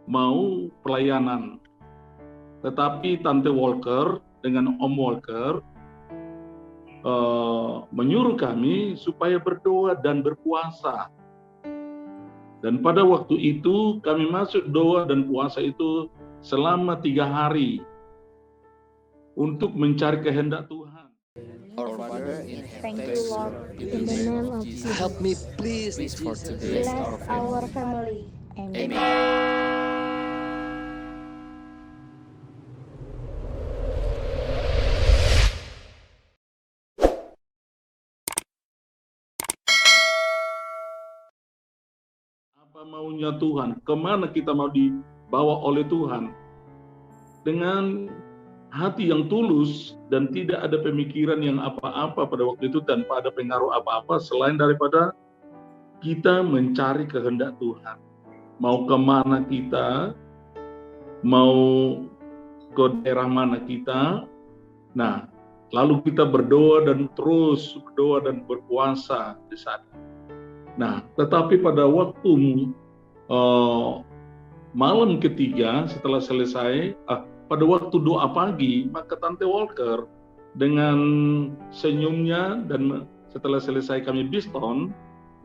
mau pelayanan. Tetapi Tante Walker dengan Om Walker menyuruh kami supaya berdoa dan berpuasa. Dan pada waktu itu kami masuk doa dan puasa itu selama 3 hari untuk mencari kehendak Tuhan. Our Father in Thank heaven, you, Lord. In the name of Jesus. help me please for to bless Bless our our family. Amen. Apa maunya Tuhan? Kemana kita mau dibawa oleh Tuhan? Dengan hati yang tulus dan tidak ada pemikiran yang apa-apa pada waktu itu tanpa ada pengaruh apa-apa selain daripada kita mencari kehendak Tuhan. Mau kemana kita, mau ke daerah mana kita, nah lalu kita berdoa dan terus berdoa dan berpuasa di sana. Nah, tetapi pada waktu malam ketiga setelah selesai, pada waktu doa pagi, maka Tante Walker dengan senyumnya dan setelah selesai kami biston,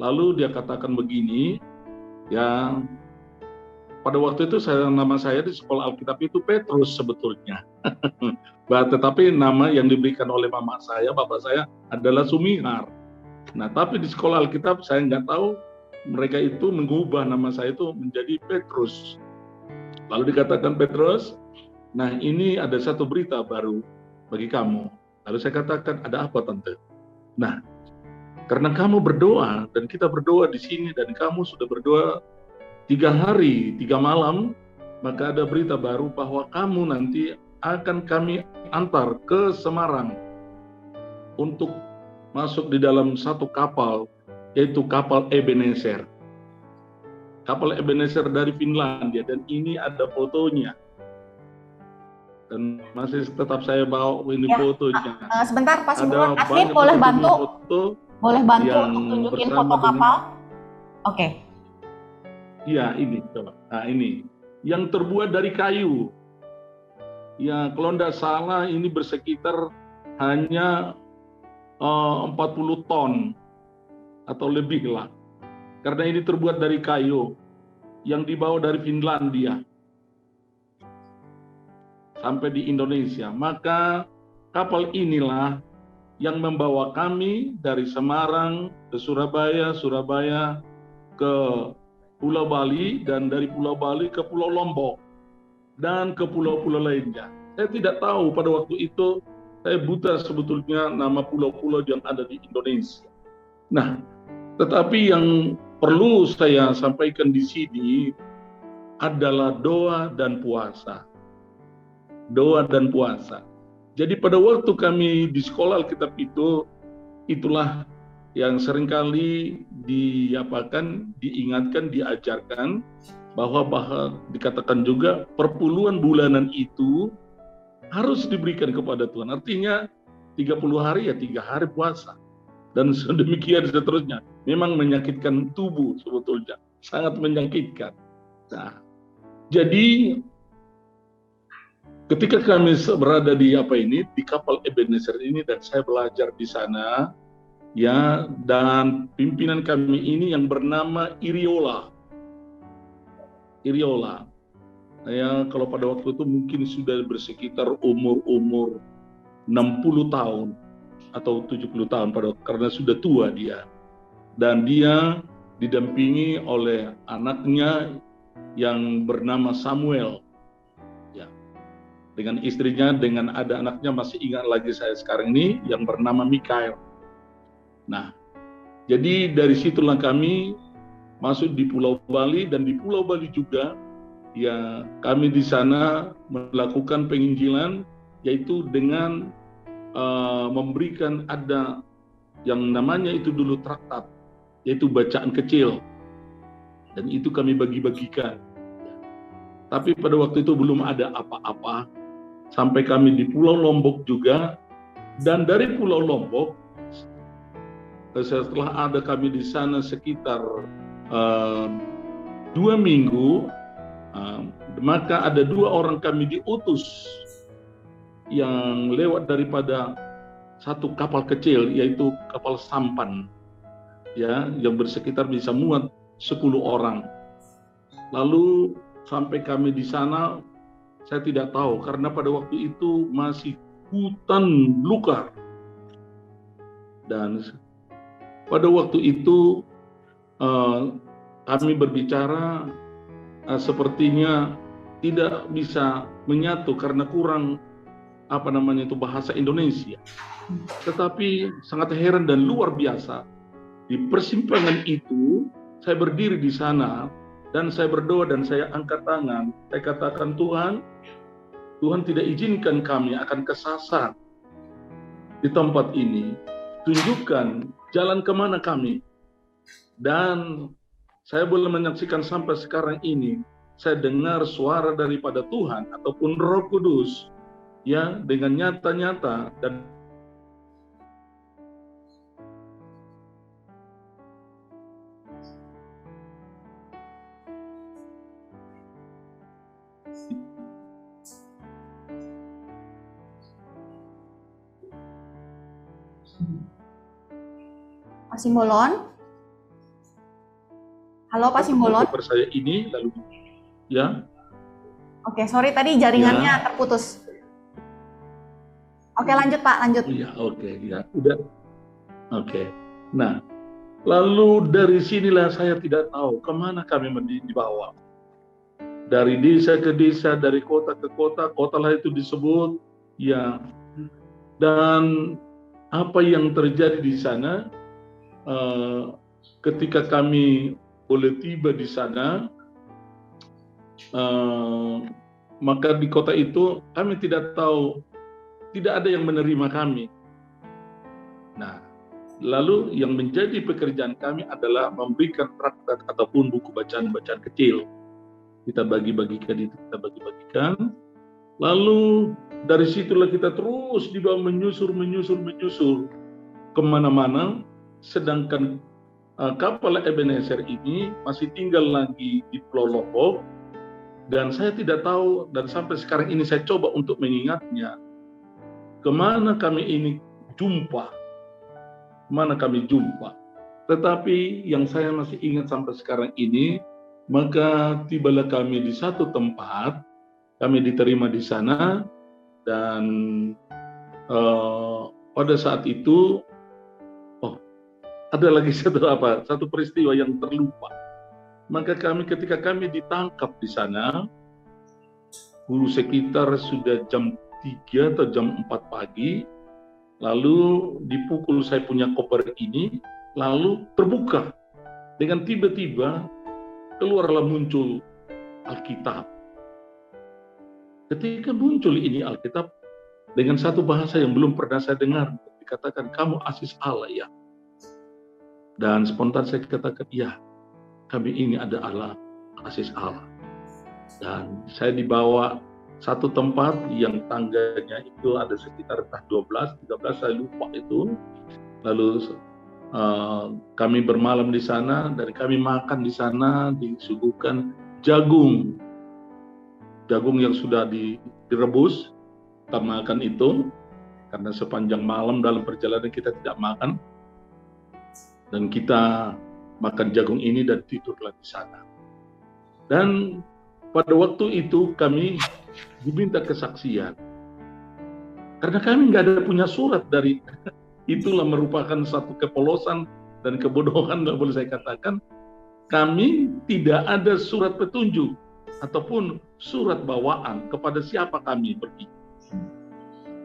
lalu dia katakan begini, ya pada waktu itu nama saya di sekolah Alkitab itu Petrus sebetulnya. Tetapi nama yang diberikan oleh mama saya, bapak saya adalah Sumihar. Nah, tapi di sekolah Alkitab saya nggak tahu mereka itu mengubah nama saya itu menjadi Petrus. Lalu dikatakan Petrus, nah ini ada satu berita baru bagi kamu. Lalu saya katakan, ada apa Tante? Nah, karena kamu berdoa dan kita berdoa di sini dan kamu sudah berdoa 3 hari, 3 malam, maka ada berita baru bahwa kamu nanti akan kami antar ke Semarang untuk masuk di dalam satu kapal, yaitu kapal Ebenezer. Kapal Ebenezer dari Finlandia, dan ini ada fotonya. Dan masih tetap saya bawa ini fotonya. Sebentar, Pak Ada Asif boleh bantu? Foto Boleh bantu yang untuk tunjukin bersama foto kapal? Oke. Iya, ini coba. Nah, ini yang terbuat dari kayu. Ya, kalau tidak salah ini bersekitar hanya 40 ton atau lebih lah. Karena ini terbuat dari kayu yang dibawa dari Finlandia sampai di Indonesia. Maka kapal inilah yang membawa kami dari Semarang ke Surabaya, Surabaya ke Pulau Bali, dan dari Pulau Bali ke Pulau Lombok dan ke pulau-pulau lainnya. Saya tidak tahu pada waktu itu, saya buta sebetulnya nama pulau-pulau yang ada di Indonesia. Nah, tetapi yang perlu saya sampaikan di sini adalah doa dan puasa. Doa dan puasa. Jadi pada waktu kami di sekolah Alkitab itu, itulah yang seringkali diingatkan, diajarkan, bahwa dikatakan juga perpuluhan bulanan itu harus diberikan kepada Tuhan. Artinya 30 hari ya 3 hari puasa. Dan sedemikian seterusnya. Memang menyakitkan tubuh sebetulnya. Sangat menyakitkan. Nah, jadi ketika kami berada di kapal Ebenezer ini, dan saya belajar di sana, ya, dan pimpinan kami ini yang bernama Iriola. Ya, kalau pada waktu itu mungkin sudah bersekitar umur 60 tahun atau 70 tahun karena sudah tua dia. Dan dia didampingi oleh anaknya yang bernama Samuel. Ya. Dengan istrinya, dengan ada anaknya, masih ingat lagi saya sekarang ini, yang bernama Mikael. Nah, jadi dari situlah kami masuk di Pulau Bali, dan di Pulau Bali juga ya kami di sana melakukan penginjilan, yaitu dengan memberikan ada yang namanya itu dulu traktat, yaitu bacaan kecil, dan itu kami bagi-bagikan. Tapi pada waktu itu belum ada apa-apa, sampai kami di Pulau Lombok juga, dan dari Pulau Lombok setelah ada kami di sana sekitar 2 minggu, Maka ada 2 orang kami diutus yang lewat daripada satu kapal kecil, yaitu kapal sampan, ya, yang bersekitar bisa muat 10 orang. Lalu sampai kami di sana, saya tidak tahu karena pada waktu itu masih hutan belukar. Dan pada waktu itu kami berbicara sepertinya tidak bisa menyatu karena kurang bahasa Indonesia. Tetapi sangat heran dan luar biasa. Di persimpangan itu saya berdiri di sana dan saya berdoa dan saya angkat tangan. Saya katakan, Tuhan tidak izinkan kami akan kesasar di tempat ini. Tunjukkan jalan kemana kami. Dan saya boleh menyaksikan sampai sekarang ini, saya dengar suara daripada Tuhan ataupun Roh Kudus, ya, dengan nyata-nyata dan Pak Simbolon? Halo Pak Simbolon? saya ini lalu ya. Oke, sorry tadi jaringannya terputus. Oke, lanjut Pak, lanjut. Iya, oke, ya, udah. Oke. Nah, lalu dari sinilah saya tidak tahu kemana kami dibawa. Dari desa ke desa, dari kota ke kota, kotalah itu disebut, ya. Dan apa yang terjadi di sana, ketika kami boleh tiba di sana, maka di kota itu kami tidak tahu, tidak ada yang menerima kami. Nah, lalu yang menjadi pekerjaan kami adalah memberikan traktat ataupun buku bacaan-bacaan kecil. Kita bagi-bagikan itu, kita bagi-bagikan. Lalu dari situlah kita terus dibawa menyusur kemana-mana. Sedangkan kapal Ebenezer ini masih tinggal lagi di Pulau Lombok. Dan saya tidak tahu, dan sampai sekarang ini saya coba untuk mengingatnya, kemana kami ini jumpa. Tetapi yang saya masih ingat sampai sekarang ini, maka tibalah kami di satu tempat, kami diterima di sana, dan pada saat itu, ada lagi satu peristiwa yang terlupa. Maka ketika kami ditangkap di sana, sekitar sudah jam 3 atau jam 4 pagi, lalu dipukul saya punya koper ini, lalu terbuka. Dengan tiba-tiba keluarlah muncul Alkitab. Ketika muncul ini Alkitab dengan satu bahasa yang belum pernah saya dengar, dikatakan, kamu Aziz Allah ya. Dan spontan saya katakan, ya, kami ini ada Allah, Aziz Allah. Dan saya dibawa satu tempat yang tangganya itu ada sekitar 12-13, saya lupa itu. Lalu kami bermalam di sana, dan kami makan di sana, disuguhkan jagung yang sudah direbus. Kita makan itu, karena sepanjang malam dalam perjalanan kita tidak makan. Dan kita makan jagung ini dan tidurlah di sana. Dan pada waktu itu kami diminta kesaksian. Karena kami nggak ada punya surat dari, itulah merupakan satu kepolosan dan kebodohan, nggak boleh saya katakan. Kami tidak ada surat petunjuk ataupun surat bawaan kepada siapa kami pergi.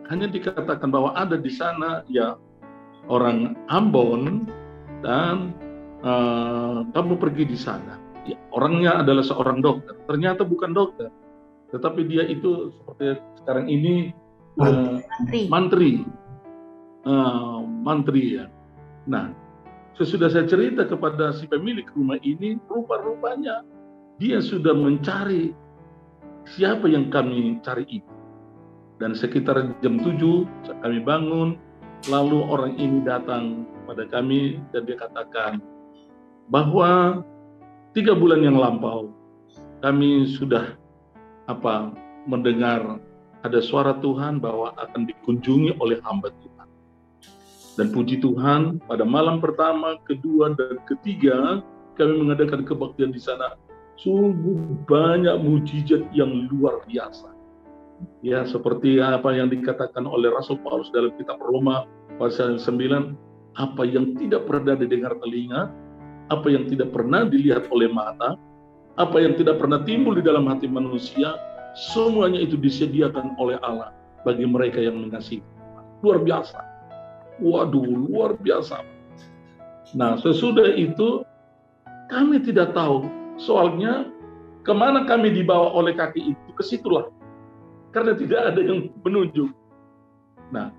Hanya dikatakan bahwa ada di sana ya orang Ambon dan kamu pergi di sana. Ya, orangnya adalah seorang dokter. Ternyata bukan dokter, tetapi dia itu seperti sekarang ini mantri ya. Nah, sesudah saya cerita kepada si pemilik rumah ini, rupa-rupanya dia sudah mencari siapa yang kami cari itu. Dan sekitar jam 7 kami bangun, lalu orang ini datang pada kami dan dia katakan bahwa 3 bulan yang lampau kami sudah mendengar ada suara Tuhan bahwa akan dikunjungi oleh hamba Tuhan. Dan puji Tuhan, pada malam pertama, kedua, dan ketiga, kami mengadakan kebaktian di sana. Sungguh banyak mujizat yang luar biasa. Ya, seperti apa yang dikatakan oleh Rasul Paulus dalam kitab Roma pasal 9, apa yang tidak pernah didengar telinga, apa yang tidak pernah dilihat oleh mata, apa yang tidak pernah timbul di dalam hati manusia, semuanya itu disediakan oleh Allah bagi mereka yang mengasihi. Luar biasa. Waduh, luar biasa. Nah, sesudah itu kami tidak tahu, soalnya kemana kami dibawa oleh kaki itu, ke situlah. Karena tidak ada yang menunjuk. Nah,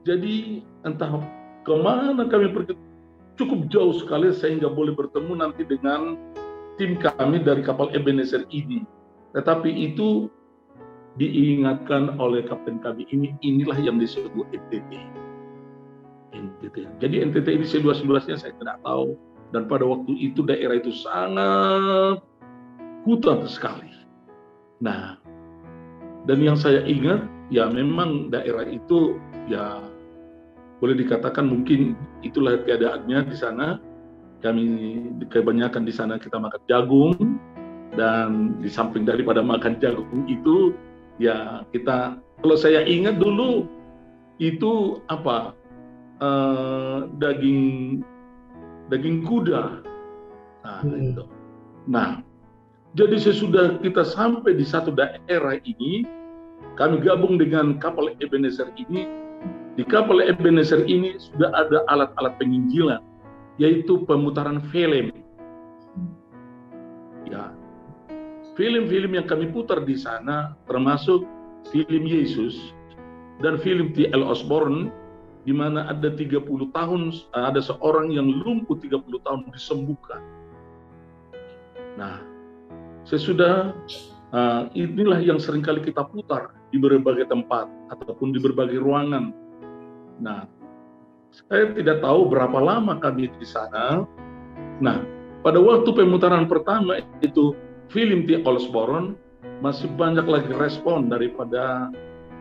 jadi entah kemana kami pergi, cukup jauh sekali sehingga boleh bertemu nanti dengan tim kami dari kapal Ebenezer ini. Tetapi itu diingatkan oleh kapten kami ini, inilah yang disebut NTT. Jadi NTT ini seluas-luasnya saya tidak tahu. Dan pada waktu itu daerah itu sangat hutan sekali. Nah, dan yang saya ingat, ya memang daerah itu, ya boleh dikatakan mungkin itulah keadaannya di sana. Kami kebanyakan di sana kita makan jagung, dan di samping daripada makan jagung itu, ya kita, kalau saya ingat dulu itu daging kuda. Nah, itu. Nah, jadi sesudah kita sampai di satu daerah ini, kami gabung dengan kapal Ebenezer ini. Di kapal Ebenezer ini sudah ada alat-alat penginjilan, yaitu pemutaran film. Ya, film-film yang kami putar di sana termasuk film Yesus dan film T.L. Osborne, di mana ada 30 tahun, ada seorang yang lumpuh 30 tahun disembuhkan. Nah, sesudah inilah yang seringkali kita putar di berbagai tempat ataupun di berbagai ruangan. Nah, saya tidak tahu berapa lama kami di sana. Nah, pada waktu pemutaran pertama itu film T. Osborne, masih banyak lagi respon daripada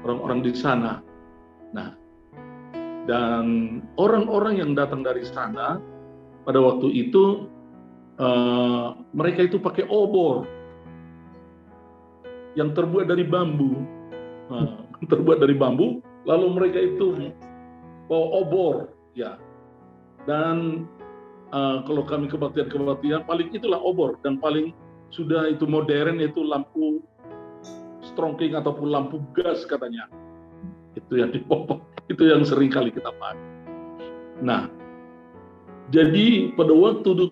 orang-orang di sana. Nah, dan orang-orang yang datang dari sana pada waktu itu mereka itu pakai obor yang terbuat dari bambu, lalu mereka itu bawa obor, ya. Dan kalau kami kebaktian paling itulah obor, dan paling sudah itu modern itu lampu strongking ataupun lampu gas katanya. Itu yang dipopok, itu yang sering kali kita pakai. Nah, jadi pada waktu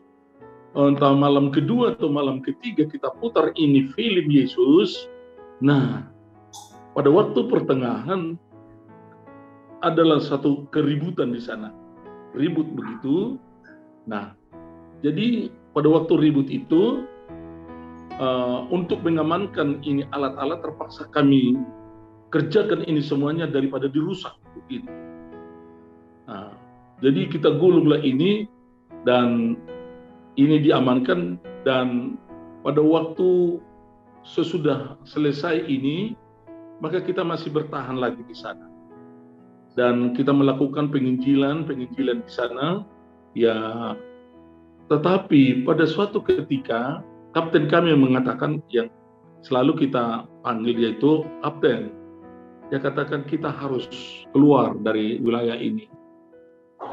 entah malam kedua atau malam ketiga kita putar ini film Yesus. Nah, pada waktu pertengahan adalah satu keributan di sana, ribut begitu. Nah, jadi pada waktu ribut itu untuk mengamankan ini alat-alat terpaksa kami kerjakan ini semuanya daripada dirusak begitu. Nah, jadi kita gulunglah ini dan ini diamankan, dan pada waktu sesudah selesai ini maka kita masih bertahan lagi di sana. Dan kita melakukan penginjilan di sana, ya. Tetapi pada suatu ketika kapten kami mengatakan, yang selalu kita panggil yaitu kapten, dia katakan kita harus keluar dari wilayah ini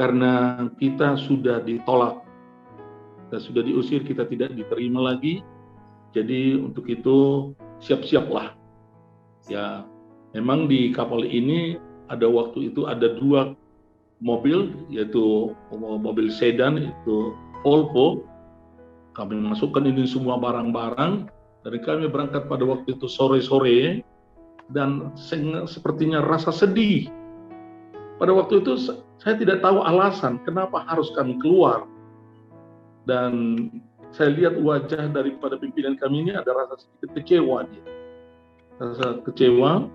karena kita sudah ditolak, kita sudah diusir, kita tidak diterima lagi. Jadi untuk itu siap-siaplah. Ya, memang di kapal ini ada waktu itu ada 2 mobil, yaitu mobil sedan itu Volvo. Kami masukkan ini semua barang-barang, dan kami berangkat pada waktu itu sore-sore, dan sepertinya rasa sedih. Pada waktu itu saya tidak tahu alasan kenapa harus kami keluar, dan saya lihat wajah daripada pimpinan kami ini ada rasa sedikit kecewa, rasa kecewa.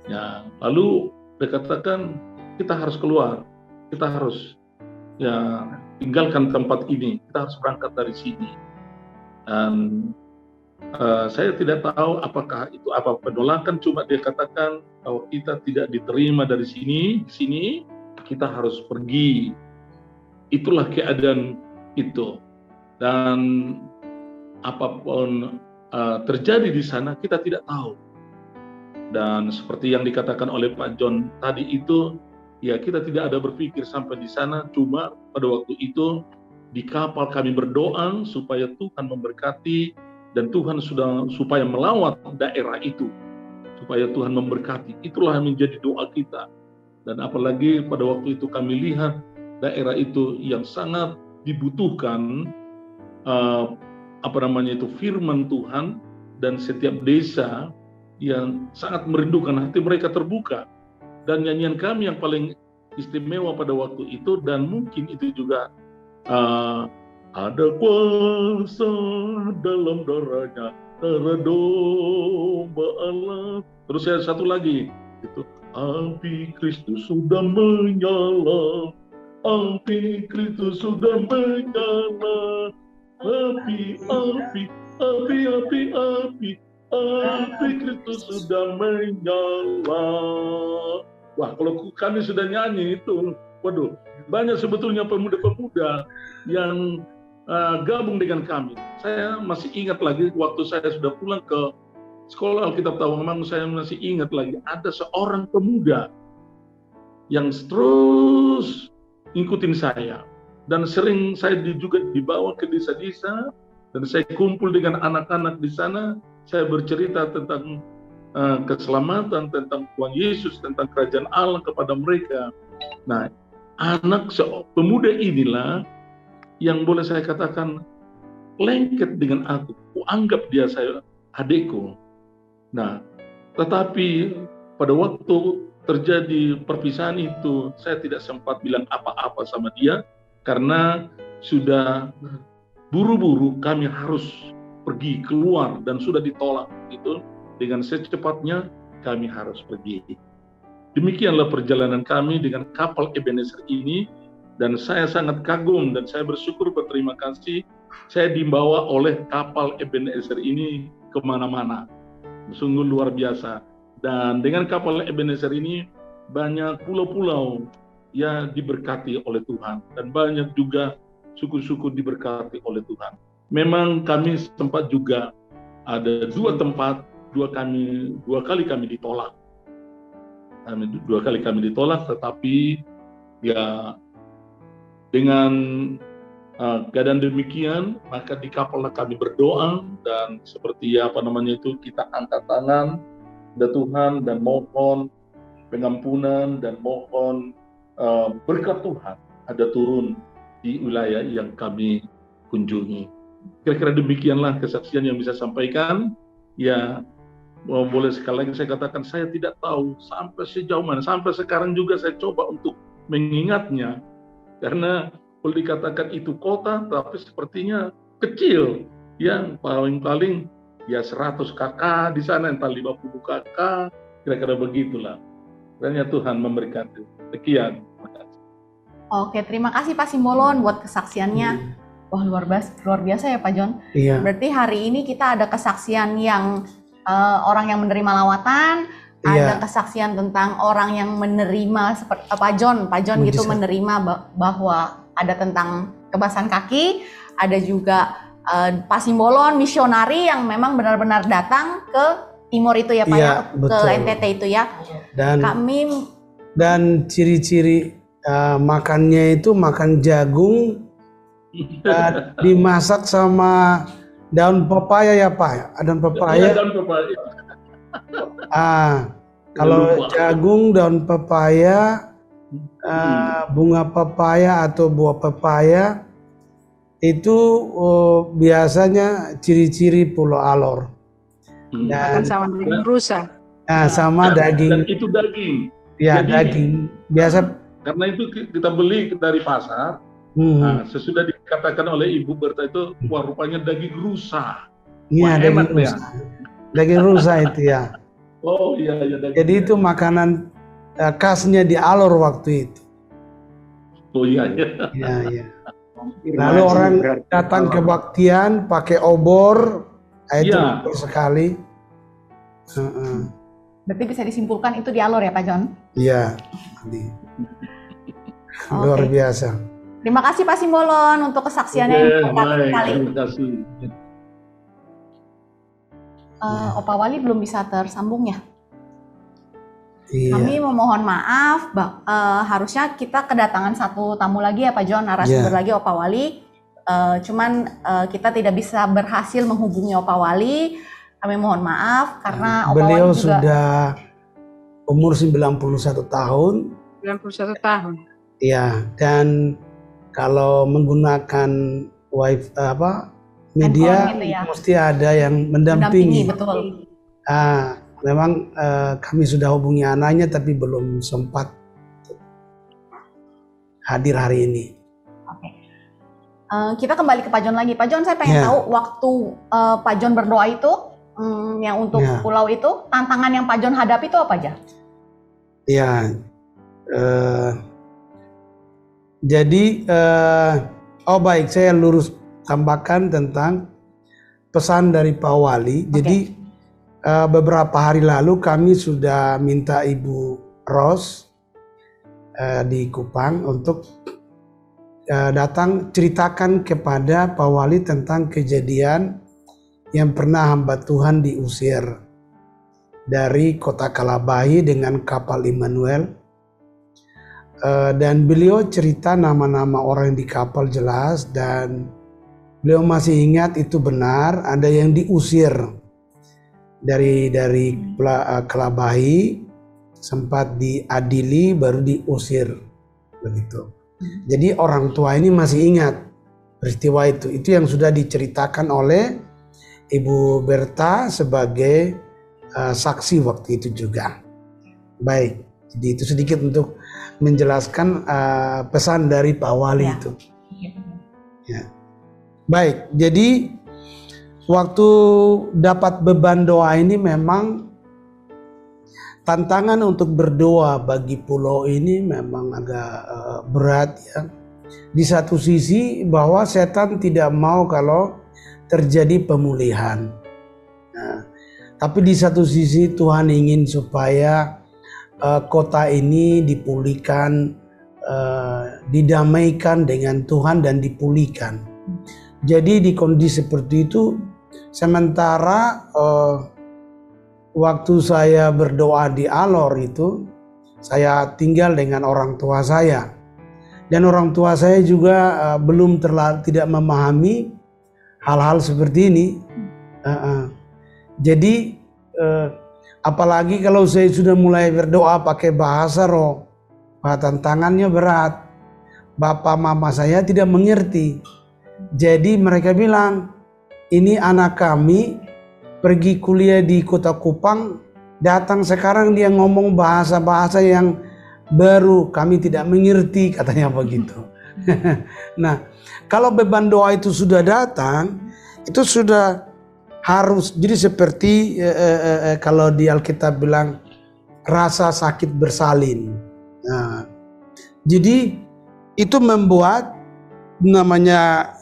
Ya, lalu dia katakan kita harus keluar, kita harus tinggalkan tempat ini, kita harus berangkat dari sini. Dan saya tidak tahu apakah itu apa penolakan, cuma dia katakan bahwa kita tidak diterima dari sini, di sini kita harus pergi. Itulah keadaan itu. Dan apapun terjadi di sana kita tidak tahu. Dan seperti yang dikatakan oleh Pak John tadi itu, ya kita tidak ada berpikir sampai di sana, cuma pada waktu itu di kapal kami berdoa supaya Tuhan memberkati, dan Tuhan sudah supaya melawat daerah itu, supaya Tuhan memberkati. Itulah yang menjadi doa kita. Dan apalagi pada waktu itu kami lihat daerah itu yang sangat dibutuhkan firman Tuhan, dan setiap desa yang sangat merindukan, hati mereka terbuka. Dan nyanyian kami yang paling istimewa pada waktu itu, dan mungkin itu juga ada kuasa dalam darahnya, darah domba Allah. Terus saya satu lagi, itu api Kristus sudah menyala, api Kristus sudah menyala, api Kristus sudah menyala. Wah, kalau kami sudah nyanyi itu, waduh, banyak sebetulnya pemuda-pemuda yang gabung dengan kami. Saya masih ingat lagi waktu saya sudah pulang ke sekolah Alkitab Tawangmangu, saya masih ingat lagi ada seorang pemuda yang terus ngikutin saya. Dan sering saya juga dibawa ke desa-desa, dan saya kumpul dengan anak-anak di sana. Saya bercerita tentang keselamatan, tentang Tuhan Yesus, tentang kerajaan Allah kepada mereka. Nah, pemuda inilah yang boleh saya katakan lengket dengan aku. Anggap dia saya adikku. Nah, tetapi pada waktu terjadi perpisahan itu, saya tidak sempat bilang apa-apa sama dia, karena sudah buru-buru kami harus pergi keluar, dan sudah ditolak itu. Dengan secepatnya kami harus pergi. Demikianlah perjalanan kami dengan kapal Ebenezer ini, dan saya sangat kagum dan saya bersyukur, berterima kasih saya dibawa oleh kapal Ebenezer ini kemana-mana. Sungguh luar biasa. Dan dengan kapal Ebenezer ini banyak pulau-pulau yang diberkati oleh Tuhan, dan banyak juga suku-suku diberkati oleh Tuhan. Memang kami sempat juga ada dua kali kami ditolak. Dua kali kami ditolak, tetapi ya dengan keadaan demikian, maka di kapal kami berdoa, dan seperti kita angkat tangan kepada Tuhan dan mohon pengampunan, dan mohon berkat Tuhan ada turun di wilayah yang kami kunjungi. Kira-kira demikianlah kesaksian yang bisa sampaikan. Ya, boleh sekali lagi saya katakan, saya tidak tahu sampai sejauh mana. Sampai sekarang juga saya coba untuk mengingatnya, karena boleh dikatakan itu kota, tapi sepertinya kecil. Ya, paling-paling ya 100 kakak di sana, entah 50 kakak, kira-kira begitulah. Kiranya Tuhan memberikan. Sekian. Oke, terima kasih Pak Simbolon buat kesaksiannya. Wah, luar biasa ya Pak John. Iya. Berarti hari ini kita ada kesaksian yang orang yang menerima lawatan, ada kesaksian tentang orang yang menerima seperti Pak John gitu, menerima bahwa ada tentang kebasahan kaki, ada juga Pak Simbolon misionari yang memang benar-benar datang ke timur itu ya Pak, ya, ke NTT itu ya. Dan ciri-ciri makannya itu makan jagung dimasak sama daun pepaya ya Pak, daun pepaya. Daun pepaya. Kalau jagung, daun pepaya, bunga pepaya atau buah pepaya itu biasanya ciri-ciri Pulau Alor. Dan sama daging rusa. Sama daging. Dan itu daging. Ya, jadi, daging. Biasa. Karena itu kita beli dari pasar. Sesudah dikatakan oleh Ibu Berta itu, wah rupanya daging rusa. Iya, daging rusa. Daging rusa itu ya. Oh iya, daging. Jadi itu makanan khasnya di Alor waktu itu. Oh iya. Iya. Lalu orang datang kebaktian pakai obor, Itu Iya. betul sekali. Berarti bisa disimpulkan itu di alor ya Pak John? Iya. Luar Oke. biasa. Terima kasih Pak Simbolon untuk kesaksiannya Oke, yang berkali baik, kali. terima kasih. Opa Wali belum bisa tersambung ya? Iya. Kami memohon maaf, harusnya kita kedatangan satu tamu lagi ya Pak John, narasumber lagi Opa Wali. Cuman kita tidak bisa berhasil menghubungi Opa Wali. Kami mohon maaf karena Opa Beliau Wali juga sudah umur 91 tahun. 91 tahun. Ya, dan kalau menggunakan media gitu ya. mesti ada yang mendampingi, mendampingi. betul. Memang kami sudah hubungi anaknya tapi belum sempat hadir hari ini. Oke. Kita kembali ke Pak John lagi. Pak John, saya pengen tahu waktu Pak John berdoa itu yang untuk pulau itu, tantangan yang Pak John hadapi itu apa aja? Ya, jadi baik, saya lurus tambahkan tentang pesan dari Pak Wali. Jadi beberapa hari lalu kami sudah minta Ibu Ros di Kupang untuk datang ceritakan kepada Pak Wali tentang kejadian yang pernah hamba Tuhan diusir dari kota Kalabahi dengan kapal Immanuel. Dan beliau cerita nama-nama orang di kapal jelas, dan beliau masih ingat itu benar ada yang diusir dari Kalabahi, sempat diadili baru diusir begitu. Jadi orang tua ini masih ingat peristiwa itu yang sudah diceritakan oleh Ibu Berta sebagai saksi waktu itu juga. Baik, jadi itu sedikit untuk menjelaskan pesan dari Pak Wali itu. Ya. Baik, jadi waktu dapat beban doa ini memang tantangan untuk berdoa bagi pulau ini memang agak berat ya. Di satu sisi bahwa setan tidak mau kalau terjadi pemulihan. Nah, tapi di satu sisi Tuhan ingin supaya kota ini dipulihkan, didamaikan dengan Tuhan dan dipulihkan. Jadi di kondisi seperti itu, sementara waktu saya berdoa di Alor itu, saya tinggal dengan orang tua saya. Dan orang tua saya juga tidak memahami hal-hal seperti ini. Jadi apalagi kalau saya sudah mulai berdoa pakai bahasa roh, tantangannya berat. Bapak mama saya tidak mengerti. Jadi mereka bilang, ini anak kami pergi kuliah di kota Kupang, datang sekarang dia ngomong bahasa-bahasa yang baru, kami tidak mengerti, katanya begitu. Nah, kalau beban doa itu sudah datang, itu sudah harus, jadi seperti kalau di Alkitab bilang rasa sakit bersalin. Nah, jadi itu membuat namanya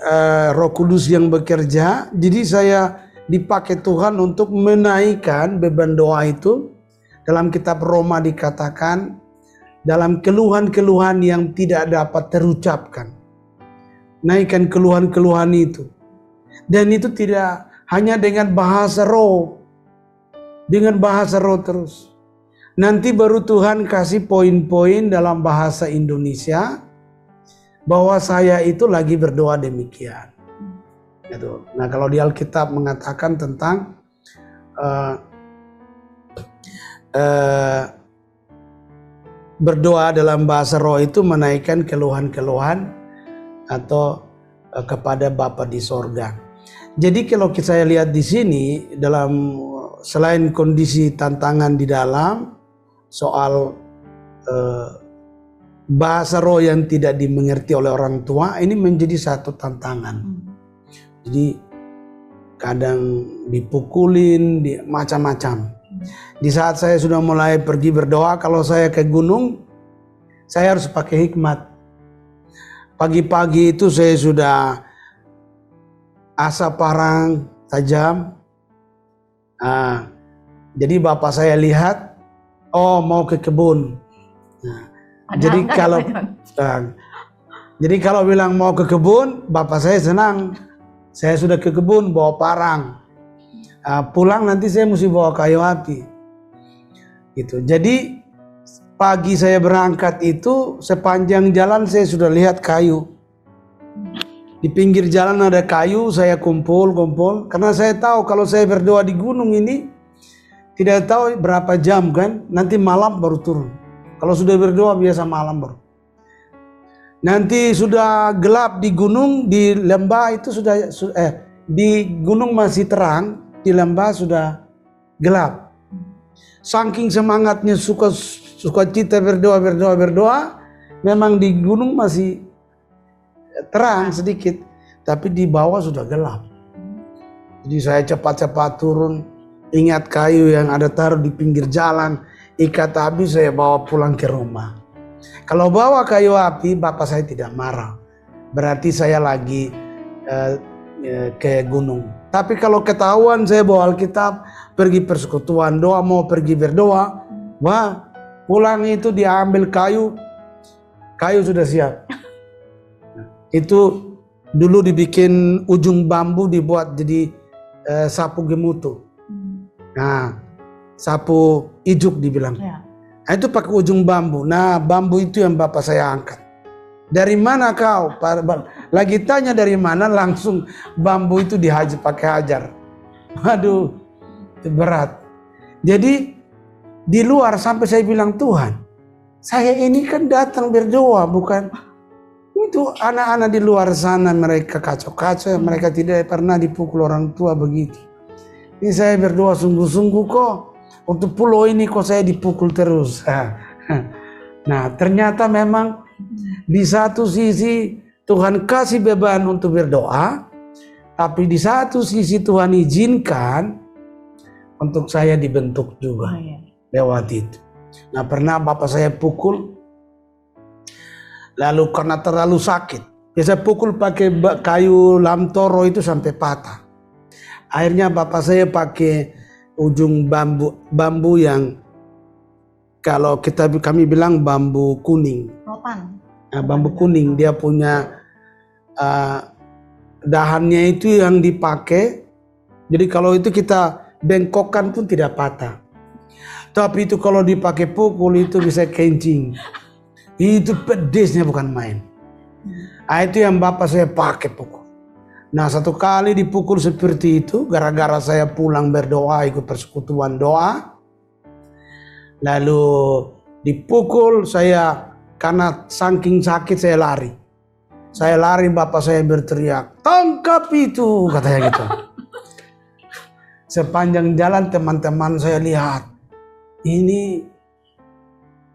Roh Kudus yang bekerja. Jadi saya dipakai Tuhan untuk menaikkan beban doa itu. Dalam kitab Roma dikatakan dalam keluhan-keluhan yang tidak dapat terucapkan. Naikkan keluhan-keluhan itu. Dan itu tidak hanya dengan bahasa roh. Dengan bahasa roh terus. Nanti baru Tuhan kasih poin-poin dalam bahasa Indonesia bahwa saya itu lagi berdoa demikian. Gitu. Nah, kalau di Alkitab mengatakan tentang berdoa dalam bahasa roh itu menaikkan keluhan-keluhan atau kepada Bapa di sorga. Jadi kalau saya lihat di sini, dalam selain kondisi tantangan di dalam soal bahasa roh yang tidak dimengerti oleh orang tua, ini menjadi satu tantangan. Jadi kadang dipukulin, macam-macam. Di saat saya sudah mulai pergi berdoa, kalau saya ke gunung, saya harus pakai hikmat. Pagi-pagi itu saya sudah asap parang tajam, Nah, jadi bapak saya lihat, oh mau ke kebun. Nah, jadi kalau bilang mau ke kebun, bapak saya senang. Saya sudah ke kebun bawa parang. Pulang nanti saya mesti bawa kayu api. Gitu. Jadi pagi saya berangkat itu sepanjang jalan saya sudah lihat kayu. Di pinggir jalan ada kayu, saya kumpul karena saya tahu kalau saya berdoa di gunung ini tidak tahu berapa jam kan, nanti malam baru turun. Kalau sudah berdoa biasa malam baru. Nanti sudah gelap di gunung, di lembah itu sudah di gunung masih terang, di lembah sudah gelap. Saking semangatnya suka cita berdoa, memang di gunung masih terang sedikit, tapi di bawah sudah gelap. Jadi saya cepat-cepat turun, ingat kayu yang ada taruh di pinggir jalan, ikat habis saya bawa pulang ke rumah. Kalau bawa kayu api, bapak saya tidak marah, berarti saya lagi ke gunung. Tapi kalau ketahuan saya bawa Alkitab, pergi persekutuan doa, mau pergi berdoa, wah pulang itu diambil kayu sudah siap. Itu dulu dibikin ujung bambu dibuat jadi sapu gemutu. Nah, sapu ijuk dibilang. Ya. Nah, itu pakai ujung bambu. Nah, bambu itu yang bapak saya angkat. Dari mana kau? Lagi tanya dari mana, langsung bambu itu pakai hajar. Waduh, itu berat. Jadi di luar sampai saya bilang, Tuhan, saya ini kan datang berdoa, bukan itu anak-anak di luar sana mereka kacau-kacau, mereka tidak pernah dipukul orang tua begitu. Ini saya berdoa sungguh-sungguh kok, untuk pulau ini kok saya dipukul terus. Nah, ternyata memang di satu sisi Tuhan kasih beban untuk berdoa, tapi di satu sisi Tuhan izinkan untuk saya dibentuk juga lewat itu. Nah, pernah bapak saya pukul, lalu karena terlalu sakit, biasa pukul pakai kayu lamtoro itu sampai patah. Akhirnya bapak saya pakai ujung bambu yang kalau kami bilang bambu kuning. Rotan. Nah, bambu kuning dia punya dahannya itu yang dipakai. Jadi kalau itu kita bengkokkan pun tidak patah. Tapi itu kalau dipakai pukul itu bisa kencing. Itu pedesnya bukan main. Nah, itu yang bapak saya pakai pukul. Nah, satu kali dipukul seperti itu gara-gara saya pulang berdoa, ikut persekutuan doa. Lalu dipukul saya, karena saking sakit saya lari. Saya lari, bapak saya berteriak, tangkap itu, katanya gitu. Sepanjang jalan teman-teman saya lihat, ini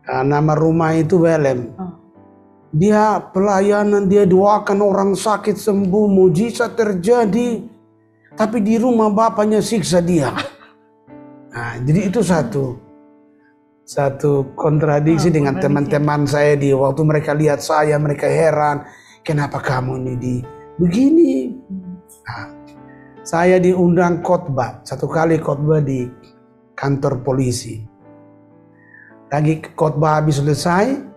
nama rumah itu Belem. Dia pelayanan, dia doakan orang sakit sembuh, mujizat terjadi. Tapi di rumah bapaknya siksa dia. Nah, jadi itu satu kontradiksi dengan teman-teman saya di waktu mereka lihat saya, mereka heran, kenapa kamu ini begini? Nah, saya diundang khotbah, satu kali khotbah di kantor polisi. Lagi khotbah habis selesai,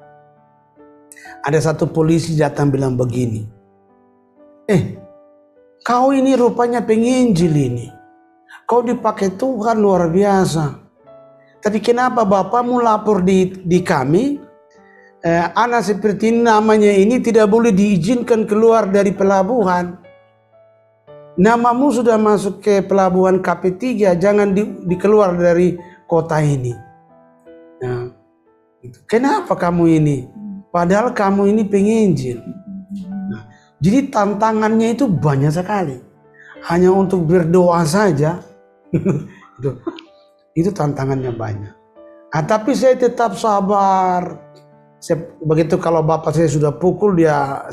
ada satu polisi datang bilang begini, kau ini rupanya penginjil ini, kau dipakai Tuhan luar biasa. Tapi kenapa bapakmu lapor di kami, anak seperti ini namanya ini tidak boleh diizinkan keluar dari pelabuhan. Namamu sudah masuk ke pelabuhan KP3, jangan dikeluar dari kota ini. Nah, kenapa kamu ini? Padahal kamu ini penginjil. Nah, jadi tantangannya itu banyak sekali. Hanya untuk berdoa saja. Itu tantangannya banyak. Nah, tapi saya tetap sabar. Begitu kalau bapak saya sudah pukul, dia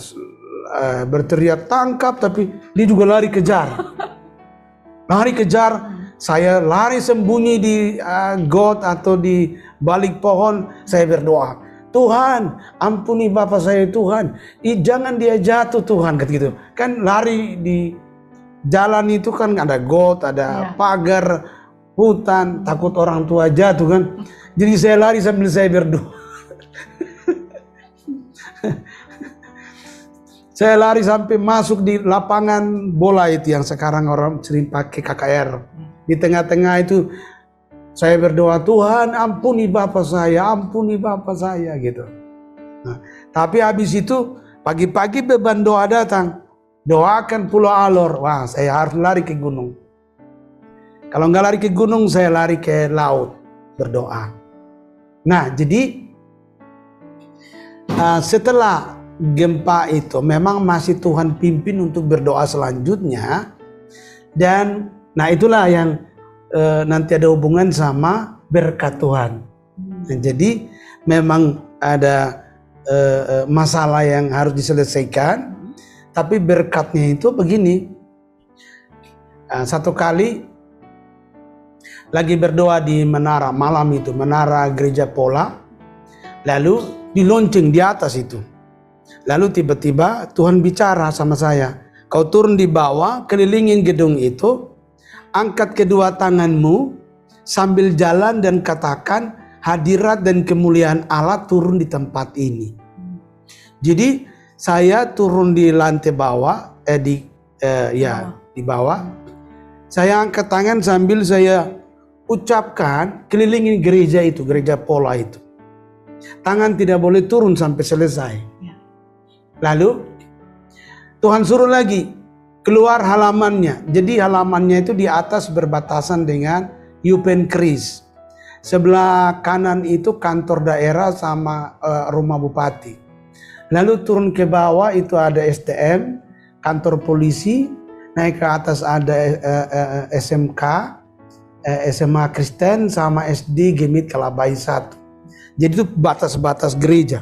berteriak tangkap, tapi dia juga lari kejar. Lari kejar, saya lari sembunyi di got atau di balik pohon, saya berdoa. Tuhan, ampuni bapak saya Tuhan. Jangan dia jatuh Tuhan, kata gitu. Kan lari di jalan itu kan ada got, ada pagar. hutan, takut orang tua jatuh kan. Jadi saya lari sambil saya berdoa. Saya lari sampai masuk di lapangan bola itu yang sekarang orang sering pakai KKR. Di tengah-tengah itu saya berdoa, Tuhan ampuni bapak saya gitu. Nah, tapi habis itu pagi-pagi beban doa datang. Doakan Pulau Alor. Wah, saya harus lari ke gunung. Kalau nggak lari ke gunung, saya lari ke laut berdoa. Nah, jadi setelah gempa itu memang masih Tuhan pimpin untuk berdoa selanjutnya. Dan nah itulah yang nanti ada hubungan sama berkat Tuhan. Nah, jadi memang ada masalah yang harus diselesaikan, tapi berkatnya itu begini. Satu kali lagi berdoa di menara malam itu, menara gereja Pola, lalu dilonceng di atas itu. Lalu tiba-tiba Tuhan bicara sama saya, kau turun di bawah, kelilingin gedung itu, angkat kedua tanganmu sambil jalan dan katakan hadirat dan kemuliaan Allah turun di tempat ini. Jadi saya turun di lantai bawah, di bawah. Saya angkat tangan sambil saya ucapkan kelilingin gereja itu, gereja Pola itu. Tangan tidak boleh turun sampai selesai. Lalu Tuhan suruh lagi keluar halamannya. Jadi halamannya itu di atas berbatasan dengan Yupenkris. Sebelah kanan itu kantor daerah sama rumah bupati. Lalu turun ke bawah itu ada STM, kantor polisi. Naik ke atas ada SMK, SMA Kristen sama SD Gemit Kalabai 1. Jadi itu batas-batas gereja.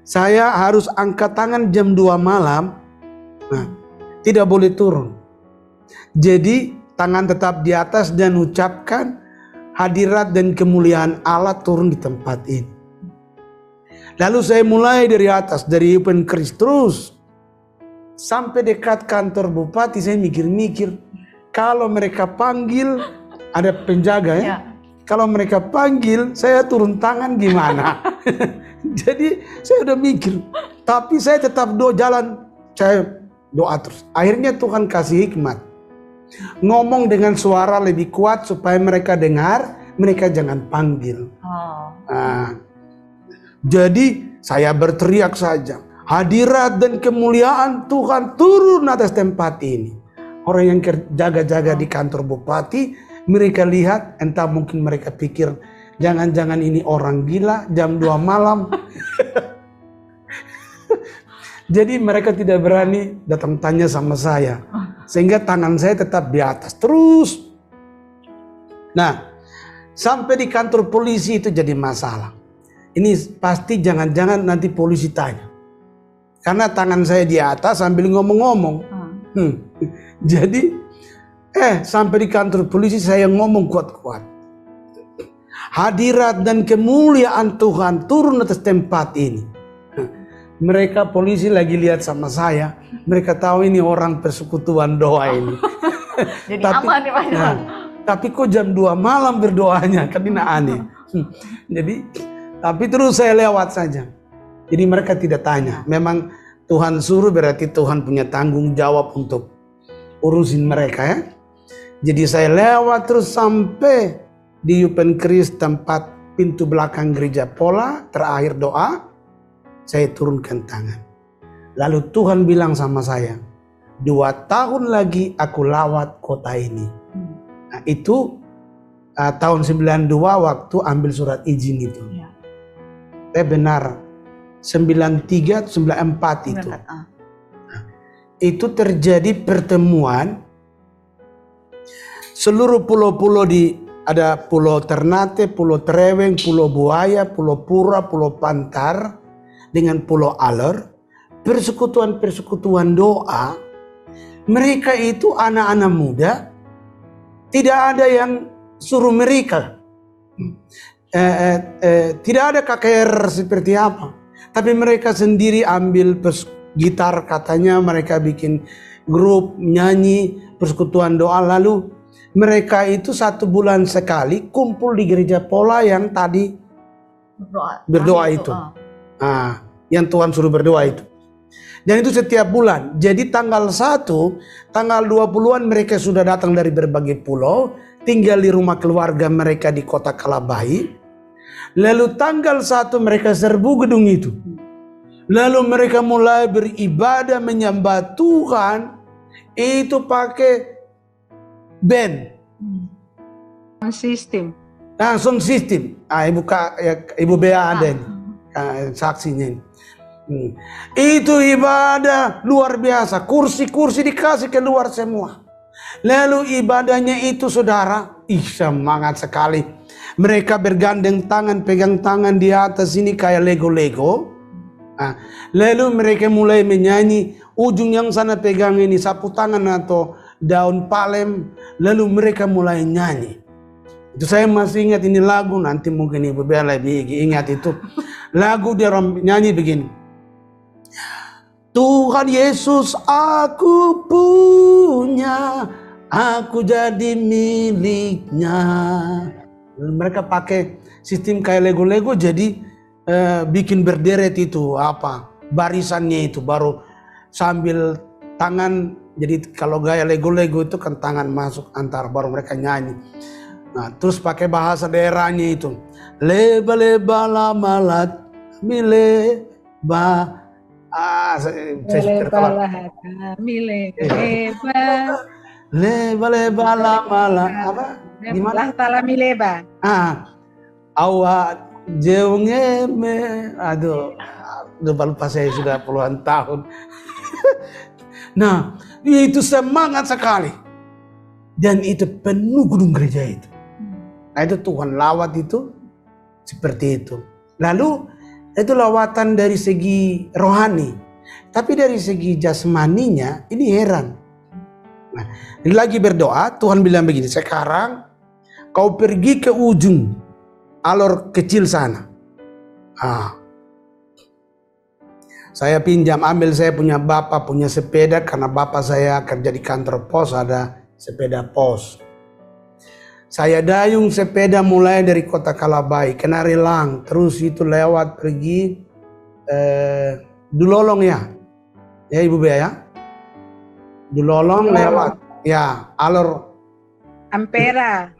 Saya harus angkat tangan jam 2 malam. Nah, tidak boleh turun. Jadi tangan tetap di atas dan ucapkan hadirat dan kemuliaan Allah turun di tempat ini. Lalu saya mulai dari atas, dari Yupenkris terus sampai dekat kantor bupati. Saya mikir-mikir, kalau mereka panggil, ada penjaga ya. Kalau mereka panggil, saya turun tangan gimana? Jadi saya udah mikir, tapi saya tetap jalan, saya doa terus. Akhirnya Tuhan kasih hikmat, ngomong dengan suara lebih kuat supaya mereka dengar, mereka jangan panggil. Nah, jadi saya berteriak saja, hadirat dan kemuliaan Tuhan turun atas tempat ini. Orang yang jaga-jaga di kantor bupati, mereka lihat, entah mungkin mereka pikir, jangan-jangan ini orang gila jam 2 malam. Jadi mereka tidak berani datang tanya sama saya. Sehingga tangan saya tetap di atas terus. Nah, sampai di kantor polisi itu jadi masalah. Ini pasti jangan-jangan nanti polisi tanya. Karena tangan saya di atas sambil ngomong-ngomong. Jadi sampai di kantor polisi saya ngomong kuat-kuat. Hadirat dan kemuliaan Tuhan turun atas tempat ini. Mereka polisi lagi lihat sama saya. Mereka tahu ini orang persekutuan doa ini. Jadi aman nih Pak John. Tapi kok jam 2 malam berdoanya, kan ini aneh. Jadi, tapi terus saya lewat saja. Jadi mereka tidak tanya. Memang Tuhan suruh berarti Tuhan punya tanggung jawab untuk urusin mereka ya. Jadi saya lewat terus sampai di Yupenkris tempat pintu belakang gereja Pola, terakhir doa, saya turunkan tangan. Lalu Tuhan bilang sama saya, 2 tahun lagi aku lawat kota ini. Nah, itu tahun 92 waktu ambil surat izin itu. Benar, 93 94 itu. Nah, itu terjadi pertemuan seluruh pulau-pulau ada Pulau Ternate, Pulau Treweng, Pulau Buaya, Pulau Pura, Pulau Pantar, dengan Pulau Alor, persekutuan-persekutuan doa. Mereka itu anak-anak muda, tidak ada yang suruh mereka. Tidak ada KKR seperti apa. Tapi mereka sendiri ambil gitar, katanya mereka bikin grup nyanyi persekutuan doa. Lalu mereka itu 1 bulan sekali kumpul di gereja pola yang tadi berdoa itu. Nah, yang Tuhan suruh berdoa itu. Dan itu setiap bulan. Jadi tanggal 1, tanggal 20-an mereka sudah datang dari berbagai pulau, tinggal di rumah keluarga mereka di kota Kalabai. Lalu tanggal 1 mereka serbu gedung itu. Lalu mereka mulai beribadah menyembah Tuhan itu pakai band. Sistem. Sound system. Ibu Bea ada ini. Saksinya ini. Itu ibadah luar biasa. Kursi-kursi dikasih keluar semua. Lalu ibadahnya itu saudara, semangat sekali. Mereka bergandeng tangan, pegang tangan di atas ini kayak Lego-Lego. Lalu mereka mulai menyanyi. Ujung yang sana pegang ini sapu tangan atau daun palem. Lalu mereka mulai nyanyi. Itu saya masih ingat ini lagu. Nanti mungkin Ibu Bea lebih ingat itu. Lagu dia nyanyi begini. Tuhan Yesus aku punya, aku jadi miliknya. Mereka pakai sistem kayak Lego-Lego, jadi bikin berderet itu barisannya itu, baru sambil tangan. Jadi kalau gaya Lego-Lego itu kan tangan masuk antar, baru mereka nyanyi. Nah, terus pakai bahasa daerahnya itu. Leba-leba lamalat mileba. Leba-leba lamalat apa? Gimana? Talami leba. Awak jauhnya aduh, lupa saya sudah puluhan tahun. Nah, itu semangat sekali. Dan itu penuh gedung gereja itu. Nah, itu Tuhan lawat itu seperti itu. Lalu itu lawatan dari segi rohani. Tapi dari segi jasmaninya ini heran. Nah, lagi berdoa Tuhan bilang begini, sekarang kau pergi ke ujung alor kecil sana. Saya pinjam, ambil, saya punya bapak punya sepeda karena bapak saya kerja di kantor pos, ada sepeda pos. Saya dayung sepeda mulai dari kota Kalabai, Kenarilang, terus itu lewat pergi Dulolong ya Ibu Bea ya. Dulolong lewat ya alor Ampera,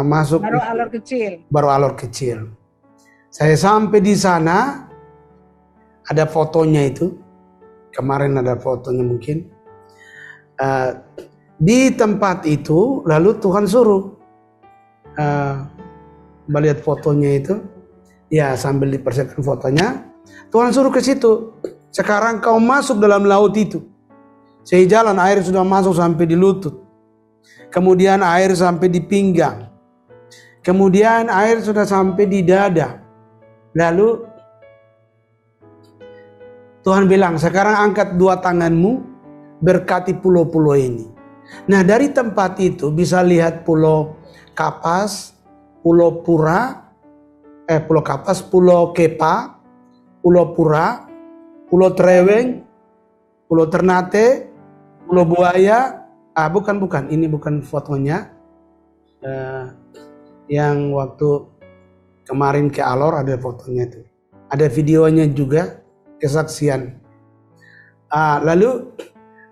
masuk baru alor kecil. Saya sampai di sana, ada fotonya itu, kemarin ada fotonya mungkin. Di tempat itu lalu Tuhan suruh melihat fotonya itu ya, sambil dipersiapkan fotonya Tuhan suruh ke situ, sekarang kau masuk dalam laut itu. Saya jalan, air sudah masuk sampai di lutut, kemudian air sampai di pinggang, kemudian air sudah sampai di dada. Lalu Tuhan bilang, sekarang angkat 2 tanganmu, berkati pulau-pulau ini. Nah, dari tempat itu bisa lihat Pulau Kapas, Pulau Pura, Pulau Kapas, Pulau Kepa, Pulau Pura, Pulau Treweng, Pulau Ternate, Pulau Buaya. Bukan, ini bukan fotonya. Yang waktu kemarin ke Alor ada fotonya itu. Ada videonya juga, kesaksian. Lalu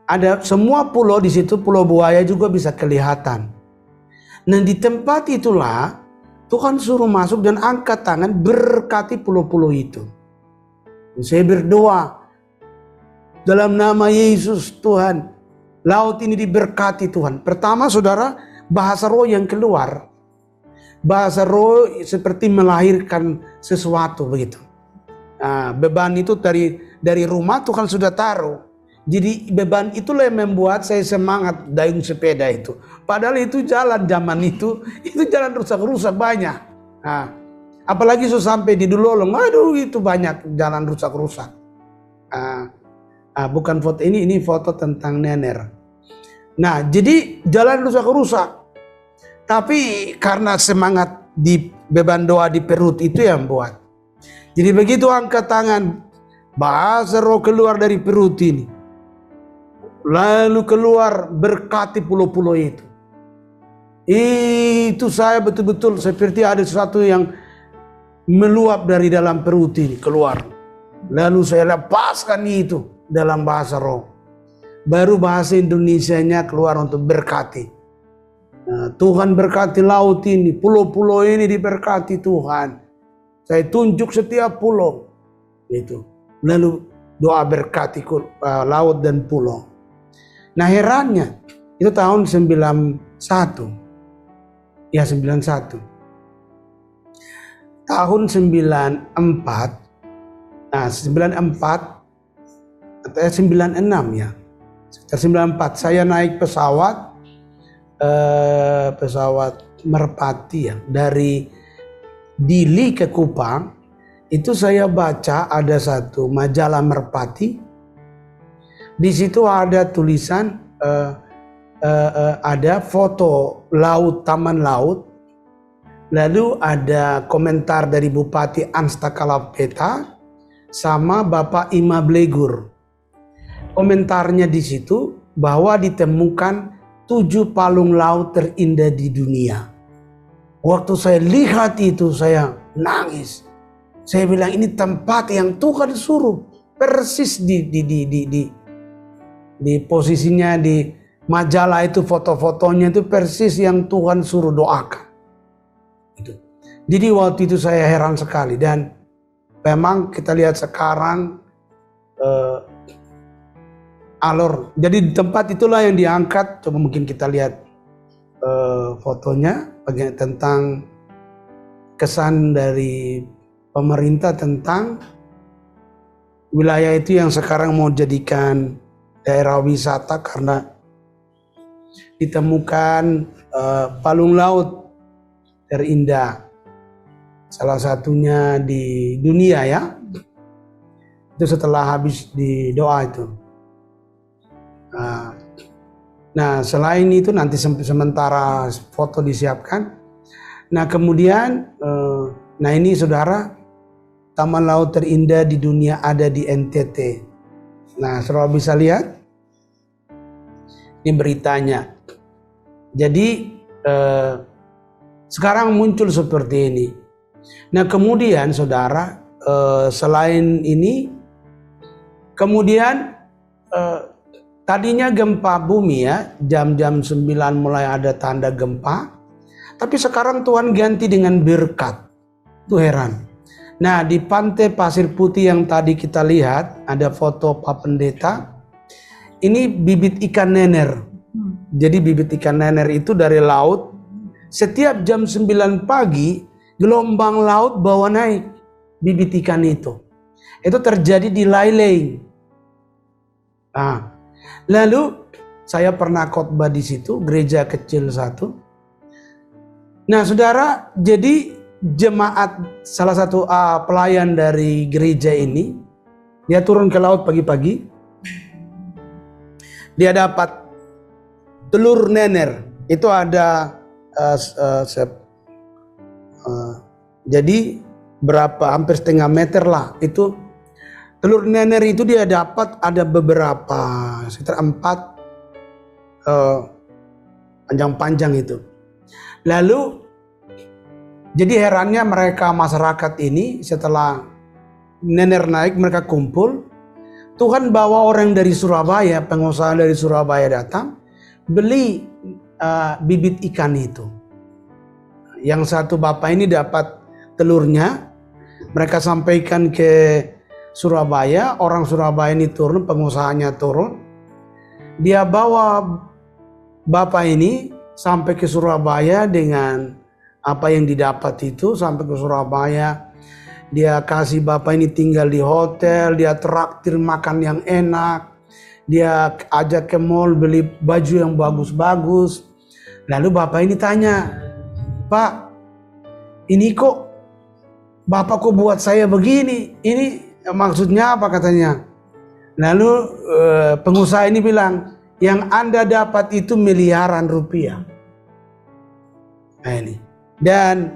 ada semua pulau di situ, Pulau Buaya juga bisa kelihatan. Nah, di tempat itulah Tuhan suruh masuk dan angkat tangan berkati pulau-pulau itu. Saya berdoa dalam nama Yesus, Tuhan, laut ini diberkati Tuhan. Pertama saudara, bahasa roh yang keluar. Bahasa roh seperti melahirkan sesuatu begitu. Beban itu dari rumah Tuhan sudah taruh. Jadi beban itulah yang membuat saya semangat dayung sepeda itu. Padahal itu jalan zaman itu jalan rusak-rusak banyak. Apalagi sampai di Dulolong, aduh itu banyak jalan rusak-rusak. Bukan foto ini foto tentang Nener. Nah, jadi jalan rusak-rusak. Tapi karena semangat di beban doa di perut itu yang buat. Jadi begitu angkat tangan, bahasa roh keluar dari perut ini. Lalu keluar berkati pulau-pulau itu. Itu saya betul-betul seperti ada sesuatu yang meluap dari dalam perut ini keluar. Lalu saya lepaskan itu dalam bahasa roh. Baru bahasa Indonesianya keluar untuk berkati. Nah, Tuhan berkati laut ini, pulau-pulau ini diberkati Tuhan. Saya tunjuk setiap pulau itu. Lalu doa berkati laut dan pulau. Nah herannya itu tahun 91. Ya 91. Tahun 94. Nah 94 atau 96 ya. Sekitar 94 saya naik pesawat Merpati ya, dari Dili ke Kupang. Itu saya baca ada satu majalah Merpati. Di situ ada tulisan ada foto laut, taman laut. Lalu ada komentar dari Bupati Anstakalappeta sama Bapak Ima Blegur. Komentarnya di situ bahwa ditemukan 7 palung laut terindah di dunia. Waktu saya lihat itu saya nangis. Saya bilang ini tempat yang Tuhan suruh. Persis di posisinya di majalah itu, foto-fotonya itu persis yang Tuhan suruh doakan. Itu. Jadi waktu itu saya heran sekali, dan memang kita lihat sekarang alur. Jadi di tempat itulah yang diangkat. Coba mungkin kita lihat fotonya tentang kesan dari pemerintah tentang wilayah itu yang sekarang mau jadikan daerah wisata karena ditemukan palung laut terindah, salah satunya di dunia ya. Itu setelah habis di doa itu. Nah selain itu nanti sementara foto disiapkan. Nah kemudian nah ini saudara, taman laut terindah di dunia ada di NTT. Nah saudara bisa lihat ini beritanya. Jadi sekarang muncul seperti ini. Nah kemudian saudara, selain ini kemudian tadinya gempa bumi ya, jam-jam 9 mulai ada tanda gempa. Tapi sekarang Tuhan ganti dengan berkat. Itu heran. Nah di pantai Pasir Putih yang tadi kita lihat ada foto Pak Pendeta. Ini bibit ikan nener. Jadi bibit ikan nener itu dari laut. Setiap jam 9 pagi gelombang laut bawa naik bibit ikan itu. Itu terjadi di Laileng. Nah, lalu saya pernah khotbah di situ, gereja kecil satu. Nah saudara, jadi jemaat salah satu pelayan dari gereja ini, dia turun ke laut pagi-pagi. Dia dapat telur nener. Itu ada jadi berapa, hampir setengah meter lah. Itu telur nener itu dia dapat ada beberapa, sekitar 4 panjang-panjang itu. Lalu jadi herannya mereka masyarakat ini setelah nener naik mereka kumpul. Tuhan bawa orang dari Surabaya, pengusaha dari Surabaya datang beli bibit ikan itu. Yang satu bapak ini dapat telurnya, mereka sampaikan ke Surabaya, orang Surabaya ini turun, pengusahanya turun. Dia bawa bapak ini sampai ke Surabaya dengan apa yang didapat itu, sampai ke Surabaya. Dia kasih bapak ini tinggal di hotel, dia traktir makan yang enak. Dia ajak ke mall beli baju yang bagus-bagus. Lalu bapak ini tanya, "Pak, ini kok bapak kok buat saya begini? Ini maksudnya apa?" katanya. Lalu pengusaha ini bilang, "Yang Anda dapat itu miliaran rupiah." Nah ini. Dan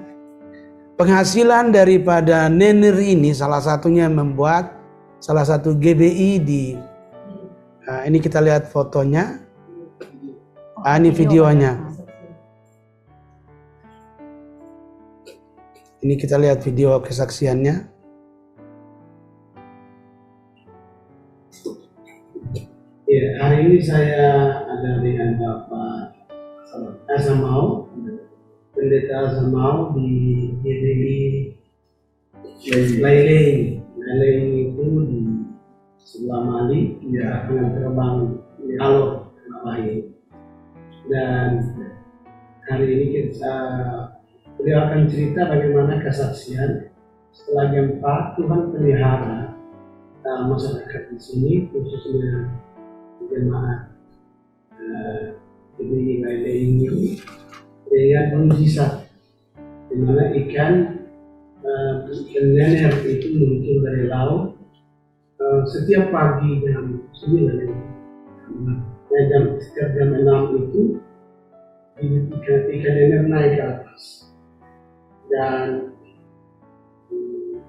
penghasilan daripada nener ini salah satunya membuat salah satu GBI di ini kita lihat fotonya. Ini videonya. Ini kita lihat video kesaksiannya. Ya, hari ini saya ada dengan Bapak Azamau, pendeta Azamau di GBI Laileng. Laileng itu di sebelah Mali, ya, dengan terbang di Alor, Bahia. Dan hari ini beliau akan cerita bagaimana kesaksian setelah gempa Tuhan pelihara masyarakat di sini, khususnya jemaat GBI Laileng ini dengan mujizat, di mana ikan nener itu muncul dari laut setiap pagi jam 9. Setiap jam 6 itu ikan nener naik ke atas, dan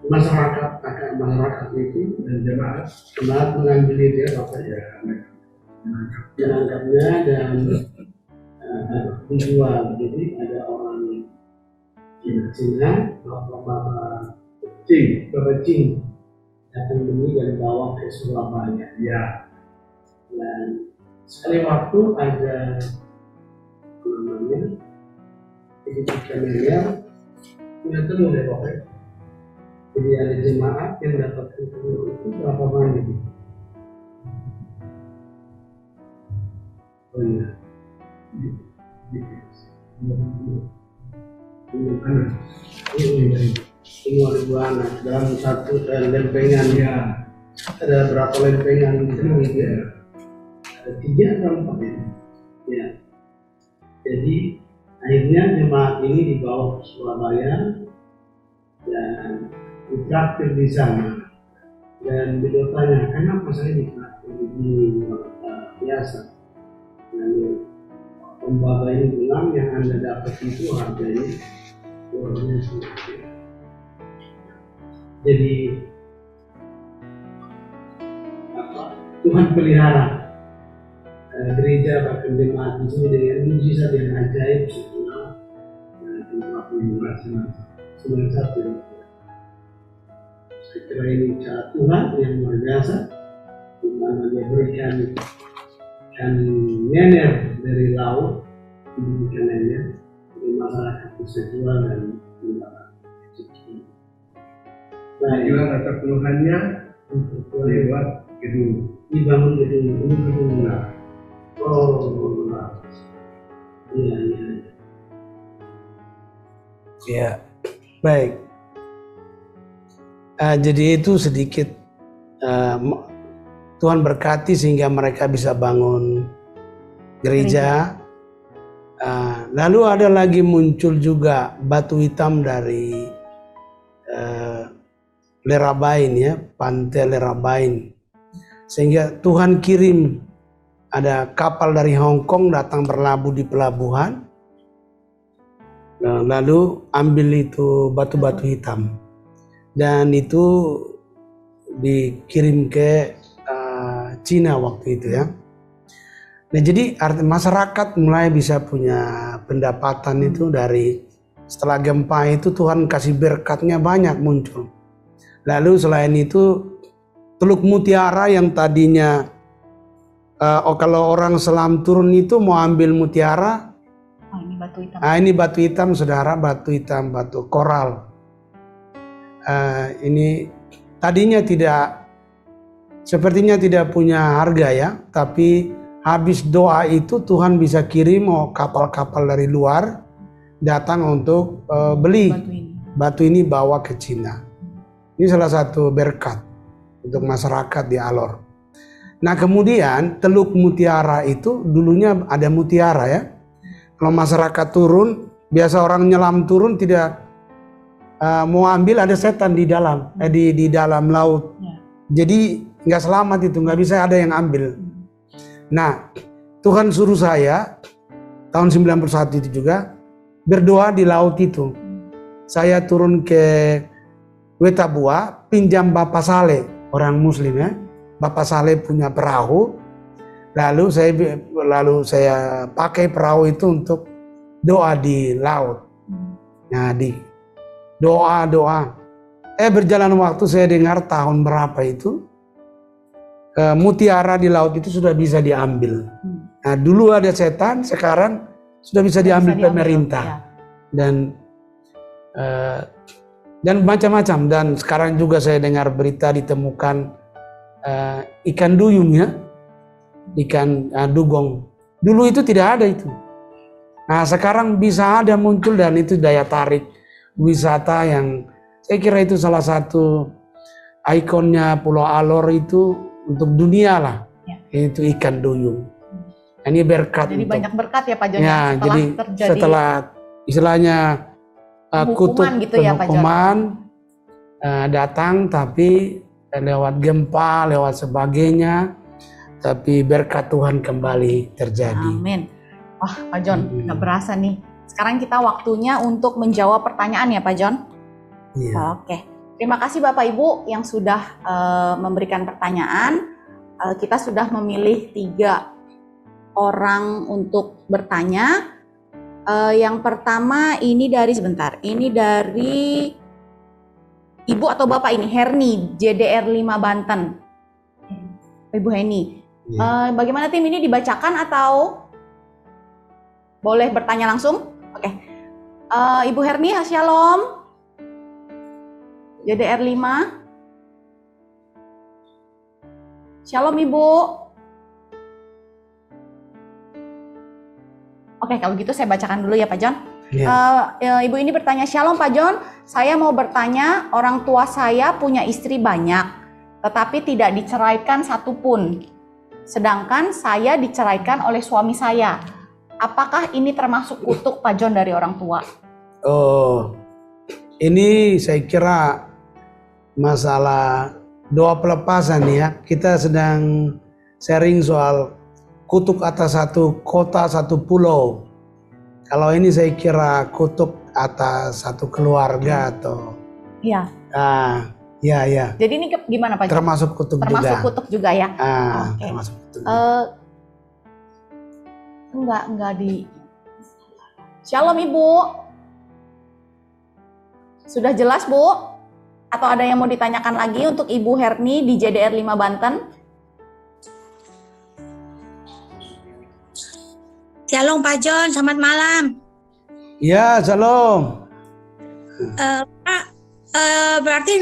masyarakat itu dan jemaat mengambil dia, menangkapnya dan dijual. Jadi ada orang Cina, Bapak Cing datang beli dan bawa ke Surabaya. Ya. Dan sekali waktu ada namanya ikan nener punya telur ya Bapak. Jadi ada jemaat yang dapat telur itu berapa banyak? Oh iya. Semua ribu anak dalam satu lempengan, ya. Ada berapa lempengan di sini ya? Ada 3 atau 4 ya. Ya. Jadi akhirnya jemaat ini dibawa ke Surabaya dan ditraktir di sana. Dan beliau tanya, kenapa saya ditraktir di biasa? Lalu pembawa ini bilang, yang Anda dapat itu harganya luar biasa. Jadi Tuhan pelihara gereja bahkan jemaat di sini dengan mujizat yang ajaib setelah jumlah pengumuman 91. Saya kira ini cara Tuhan yang luar biasa, di mana Dia berikan ikan nener dari laut, ikan nener dari masyarakat bisa jual dan mendapat rezeki. Nah, juga kata keluhannya untuk lewat gedung, dibangun gedung. Oh, iya. Ya, baik. Jadi itu sedikit Tuhan berkati sehingga mereka bisa bangun gereja. Lalu ada lagi muncul juga batu hitam dari Lerabain, ya, pantai Lerabain. Sehingga Tuhan kirim ada kapal dari Hong Kong datang berlabuh di pelabuhan. Lalu ambil itu batu-batu hitam. Dan itu dikirim ke Cina waktu itu, ya. Nah, jadi masyarakat mulai bisa punya pendapatan itu dari setelah gempa itu Tuhan kasih berkatnya banyak muncul. Lalu selain itu Teluk Mutiara yang tadinya kalau orang selam turun itu mau ambil mutiara, ini batu hitam. Ini batu hitam, saudara, batu hitam, batu koral. Ini tadinya sepertinya tidak punya harga, ya, tapi habis doa itu Tuhan bisa kirim kapal-kapal dari luar datang untuk beli batu ini bawa ke Cina. Ini salah satu berkat untuk masyarakat di Alor. Nah, kemudian Teluk Mutiara itu dulunya ada mutiara, ya. Kalau masyarakat turun, biasa orang nyelam turun tidak mau ambil, ada setan di dalam di dalam laut. Jadi nggak selamat itu, nggak bisa ada yang ambil. Nah, Tuhan suruh saya tahun 91 itu juga berdoa di laut itu. Saya turun ke Wetabua, pinjam Bapak Saleh, orang Muslim, ya. Bapak Saleh punya perahu. Lalu saya pakai perahu itu untuk doa di laut. Nah, doa. Berjalan waktu saya dengar tahun berapa itu mutiara di laut itu sudah bisa diambil. Nah, dulu ada setan, sekarang sudah bisa diambil pemerintah. Ya. Dan macam-macam. Dan sekarang juga saya dengar berita ditemukan ikan duyung ya, ikan dugong. Dulu itu tidak ada itu. Nah, sekarang bisa ada muncul, dan itu daya tarik wisata yang saya kira itu salah satu ikonnya Pulau Alor itu untuk dunia lah. Ya. Itu ikan duyung. Ini berkat. Jadi banyak berkat ya Pak Jon Ya, jadi setelah istilahnya kutub gitu ya, Pak Jon? hukuman datang, tapi lewat gempa, lewat sebagainya, tapi berkat Tuhan kembali terjadi. Amin. Wah Pak Jon, nggak berasa nih. Sekarang kita waktunya untuk menjawab pertanyaan ya Pak Jon. Iya. Oke, terima kasih Bapak Ibu yang sudah memberikan pertanyaan. Kita sudah memilih 3 orang untuk bertanya. Yang pertama ini dari Ibu atau Bapak ini, Herni, JDR 5 Banten. Ibu Heni. Iya. Bagaimana tim ini, dibacakan atau boleh bertanya langsung? Oke. Ibu Herni, shalom. JDR 5. Shalom Ibu. Oke, kalau gitu saya bacakan dulu ya Pak Jon. Ibu ini bertanya, shalom Pak Jon, saya mau bertanya, orang tua saya punya istri banyak, tetapi tidak diceraikan satupun. Sedangkan saya diceraikan oleh suami saya. Apakah ini termasuk kutuk Pak Jon dari orang tua? Oh, ini saya kira masalah doa pelepasan ya. Kita sedang sharing soal kutuk atas satu kota, satu pulau. Kalau ini saya kira kutuk atas satu keluarga atau Iya. Ya. Jadi ini gimana Pak Jon? Termasuk kutuk Termasuk juga. kutuk juga ya? Oke. Termasuk kutuk. Enggak di. Shalom Ibu. Sudah jelas Bu? Atau ada yang mau ditanyakan lagi untuk Ibu Herni di JDR 5 Banten? Shalom Pak Jon, selamat malam. Ya, shalom. Pak, berarti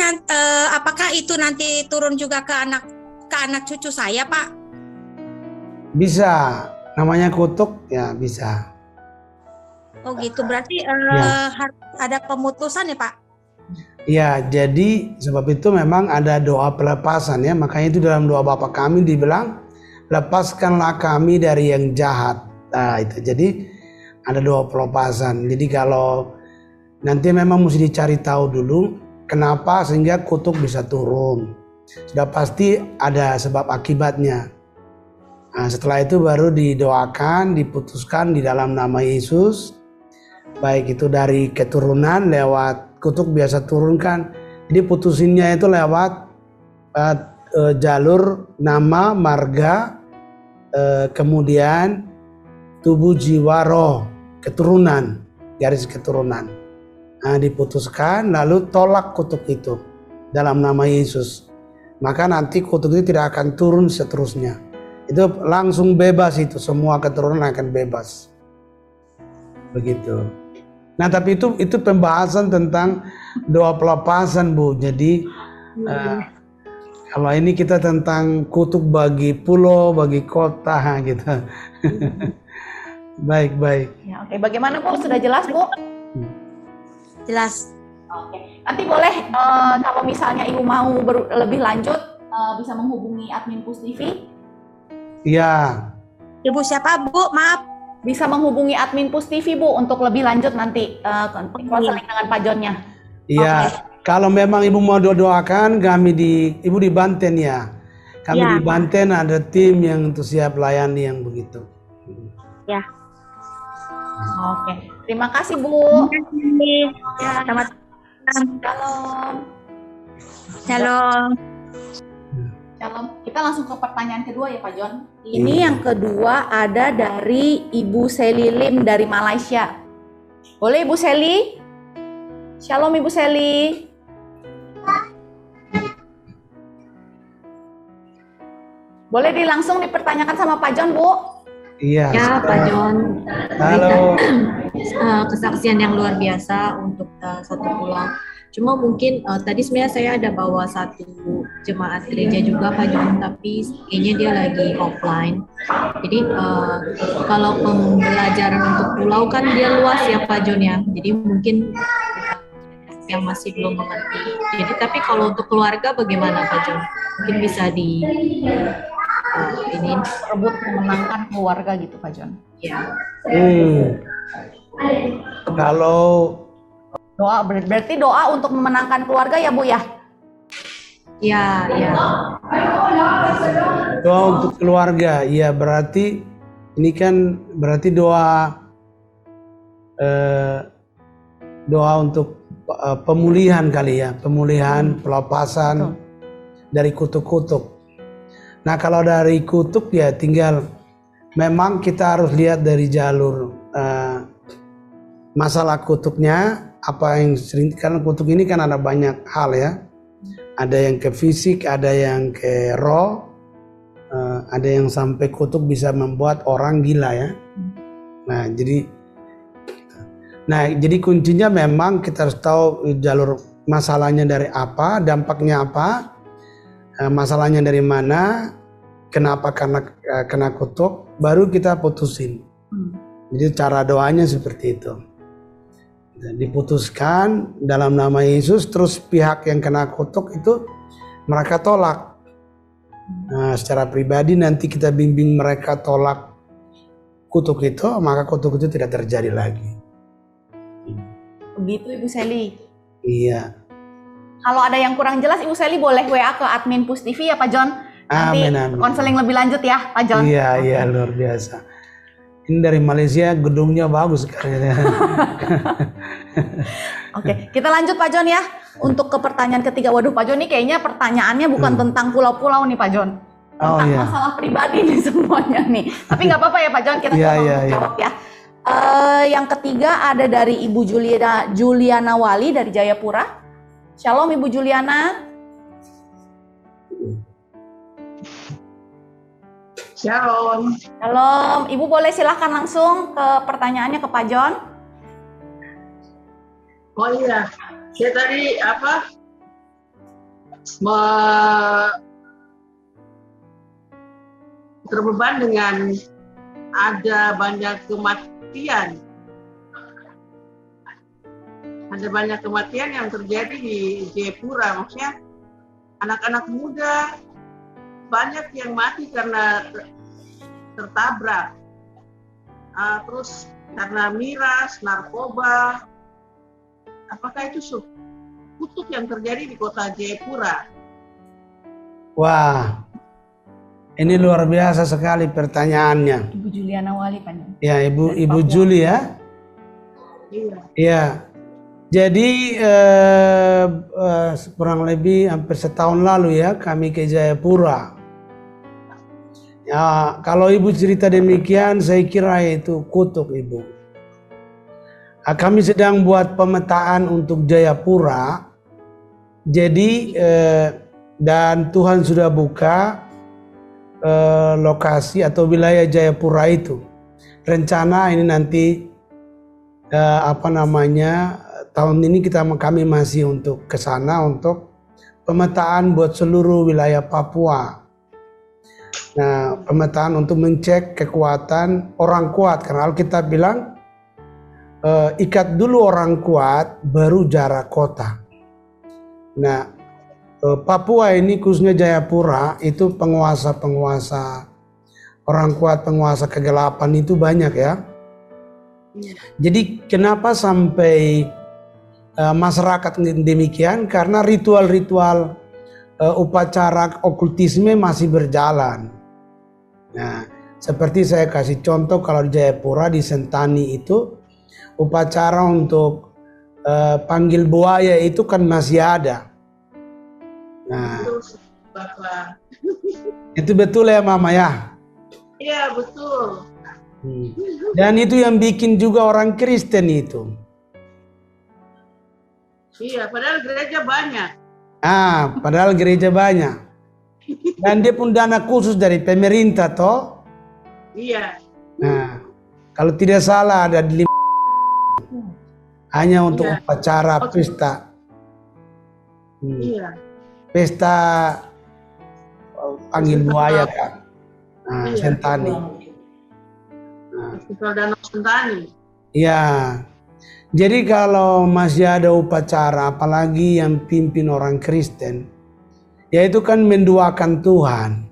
apakah itu nanti turun juga ke anak cucu saya, Pak? Bisa, namanya kutuk ya bisa. Oh gitu, berarti harus ada pemutusan ya Pak? Ya, jadi sebab itu memang ada doa pelepasan ya. Makanya itu dalam doa Bapa kami dibilang, lepaskanlah kami dari yang jahat. Nah itu, jadi ada doa pelepasan. Jadi kalau nanti memang mesti dicari tahu dulu kenapa sehingga kutuk bisa turun. Sudah pasti ada sebab akibatnya. Nah, setelah itu baru didoakan, diputuskan di dalam nama Yesus. Baik itu dari keturunan lewat kutuk biasa turunkan. Jadi putusinnya itu lewat jalur nama, marga, kemudian tubuh, jiwa, roh, keturunan, garis keturunan. Nah, diputuskan lalu tolak kutuk itu dalam nama Yesus. Maka nanti kutuk itu tidak akan turun seterusnya. Itu langsung bebas, itu semua keturunan akan bebas. Begitu. Nah, tapi itu pembahasan tentang doa pelepasan, Bu. Jadi kalau ini kita tentang kutuk bagi pulau, bagi kota gitu. Baik. Ya, oke. Bagaimana Bu? Sudah jelas Bu? Jelas. Oke. Nanti boleh kalau misalnya Ibu mau lebih lanjut bisa menghubungi admin Pus TV. Iya. Ibu siapa Bu? Maaf. Bisa menghubungi admin Pus TV Bu untuk lebih lanjut nanti konseling dengan Pak Jonnya. Iya. Okay. Kalau memang Ibu mau doakan, Ibu di Banten ya. Kami di Banten ada tim yang untuk siap layani yang begitu. Ya. Oke. Terima kasih Bu. Ya, selamat Shalom. Shalom. Shalom. Kita langsung ke pertanyaan kedua ya Pak Jon. Ini yang kedua ada dari Ibu Seli Lim dari Malaysia. Boleh Ibu Seli? Shalom Ibu Seli. Boleh langsung dipertanyakan sama Pak John, Bu? Iya. Ya, Pak John. Halo. Kesaksian yang luar biasa untuk satu pulau. Cuma mungkin tadi sebenarnya saya ada bawa satu jemaat gereja juga Pak John, tapi kayaknya dia lagi offline. Jadi kalau pembelajaran untuk pulau kan dia luas ya Pak John ya. Jadi mungkin yang masih belum mengerti. Jadi tapi kalau untuk keluarga bagaimana Pak John? Mungkin bisa di ini Rebut memenangkan keluarga gitu Pak John. ya. Kalau Doa berarti doa untuk memenangkan keluarga ya Bu ya? Ya, ya. doa untuk keluarga, ya berarti ini kan berarti doa untuk pemulihan kali ya, pemulihan, pelepasan dari kutuk-kutuk. Nah kalau dari kutuk ya tinggal memang kita harus lihat dari jalur masalah kutuknya. Apa yang sering, karena kutuk ini kan ada banyak hal ya, ada yang ke fisik, ada yang ke roh, ada yang sampai kutuk bisa membuat orang gila ya. Nah jadi kuncinya memang kita harus tahu jalur masalahnya dari apa, dampaknya apa, masalahnya dari mana, kenapa karena kena kutuk, baru kita putusin. Jadi cara doanya seperti itu. Diputuskan dalam nama Yesus, terus pihak yang kena kutuk itu mereka tolak. Nah, secara pribadi nanti kita bimbing mereka tolak kutuk itu, maka kutuk itu tidak terjadi lagi. Begitu Ibu Seli. Iya. Kalau ada yang kurang jelas Ibu Seli boleh WA ke admin Pus TV ya Pak John. Nanti Amin. konseling lebih lanjut ya Pak John. Iya luar biasa. Ini dari Malaysia, gedungnya bagus sekali. Oke, kita lanjut Pak John ya. Untuk ke pertanyaan ketiga. Waduh Pak John, ini kayaknya pertanyaannya bukan tentang pulau-pulau nih Pak John. Tentang masalah pribadi nih semuanya nih. Tapi nggak apa-apa ya Pak John, kita coba untuk jawab ya. Yang ketiga ada dari Ibu Juliana Wali dari Jayapura. Shalom Ibu Juliana. Shalom. Shalom, Ibu boleh silahkan langsung ke pertanyaannya ke Pak John. Oh iya, saya tadi terbeban dengan ada banyak kematian. Ada banyak kematian yang terjadi di Jayapura, maksudnya anak-anak muda banyak yang mati karena tertabrak, terus karena miras, narkoba. Apakah itu kutuk yang terjadi di kota Jayapura? Wah, ini luar biasa sekali pertanyaannya. Ibu Juliana Wali Pak. Ya Ibu Juli ya. Iya. Jadi kurang lebih hampir setahun lalu ya kami ke Jayapura. Ya, kalau Ibu cerita demikian, saya kira itu kutuk Ibu. Kami sedang buat pemetaan untuk Jayapura. Jadi dan Tuhan sudah buka lokasi atau wilayah Jayapura itu. Rencana ini nanti tahun ini kami masih untuk ke sana untuk pemetaan buat seluruh wilayah Papua. Nah, pemetaan untuk mencek kekuatan orang kuat, karena Alkitab bilang ikat dulu orang kuat baru jarak kota. Nah, Papua ini khususnya Jayapura itu penguasa orang kuat, penguasa kegelapan itu banyak ya. Jadi kenapa sampai masyarakat demikian? Karena ritual-ritual upacara okultisme masih berjalan. Nah, seperti saya kasih contoh kalau di Jayapura di Sentani itu upacara untuk panggil buaya itu kan masih ada. Nah, itu betul ya Mama ya? Iya betul. Dan itu yang bikin juga orang Kristen itu. Iya, padahal gereja banyak. Padahal gereja banyak. Dan dia pun dana khusus dari pemerintah toh. Iya. Nah, kalau tidak salah ada di hanya untuk Iya. upacara pesta. Iya. Pesta panggil buaya kan. Iya. Sentani. Festival Danau Sentani. Ya. Jadi kalau masih ada upacara, apalagi yang pimpin orang Kristen, yaitu kan menduakan Tuhan.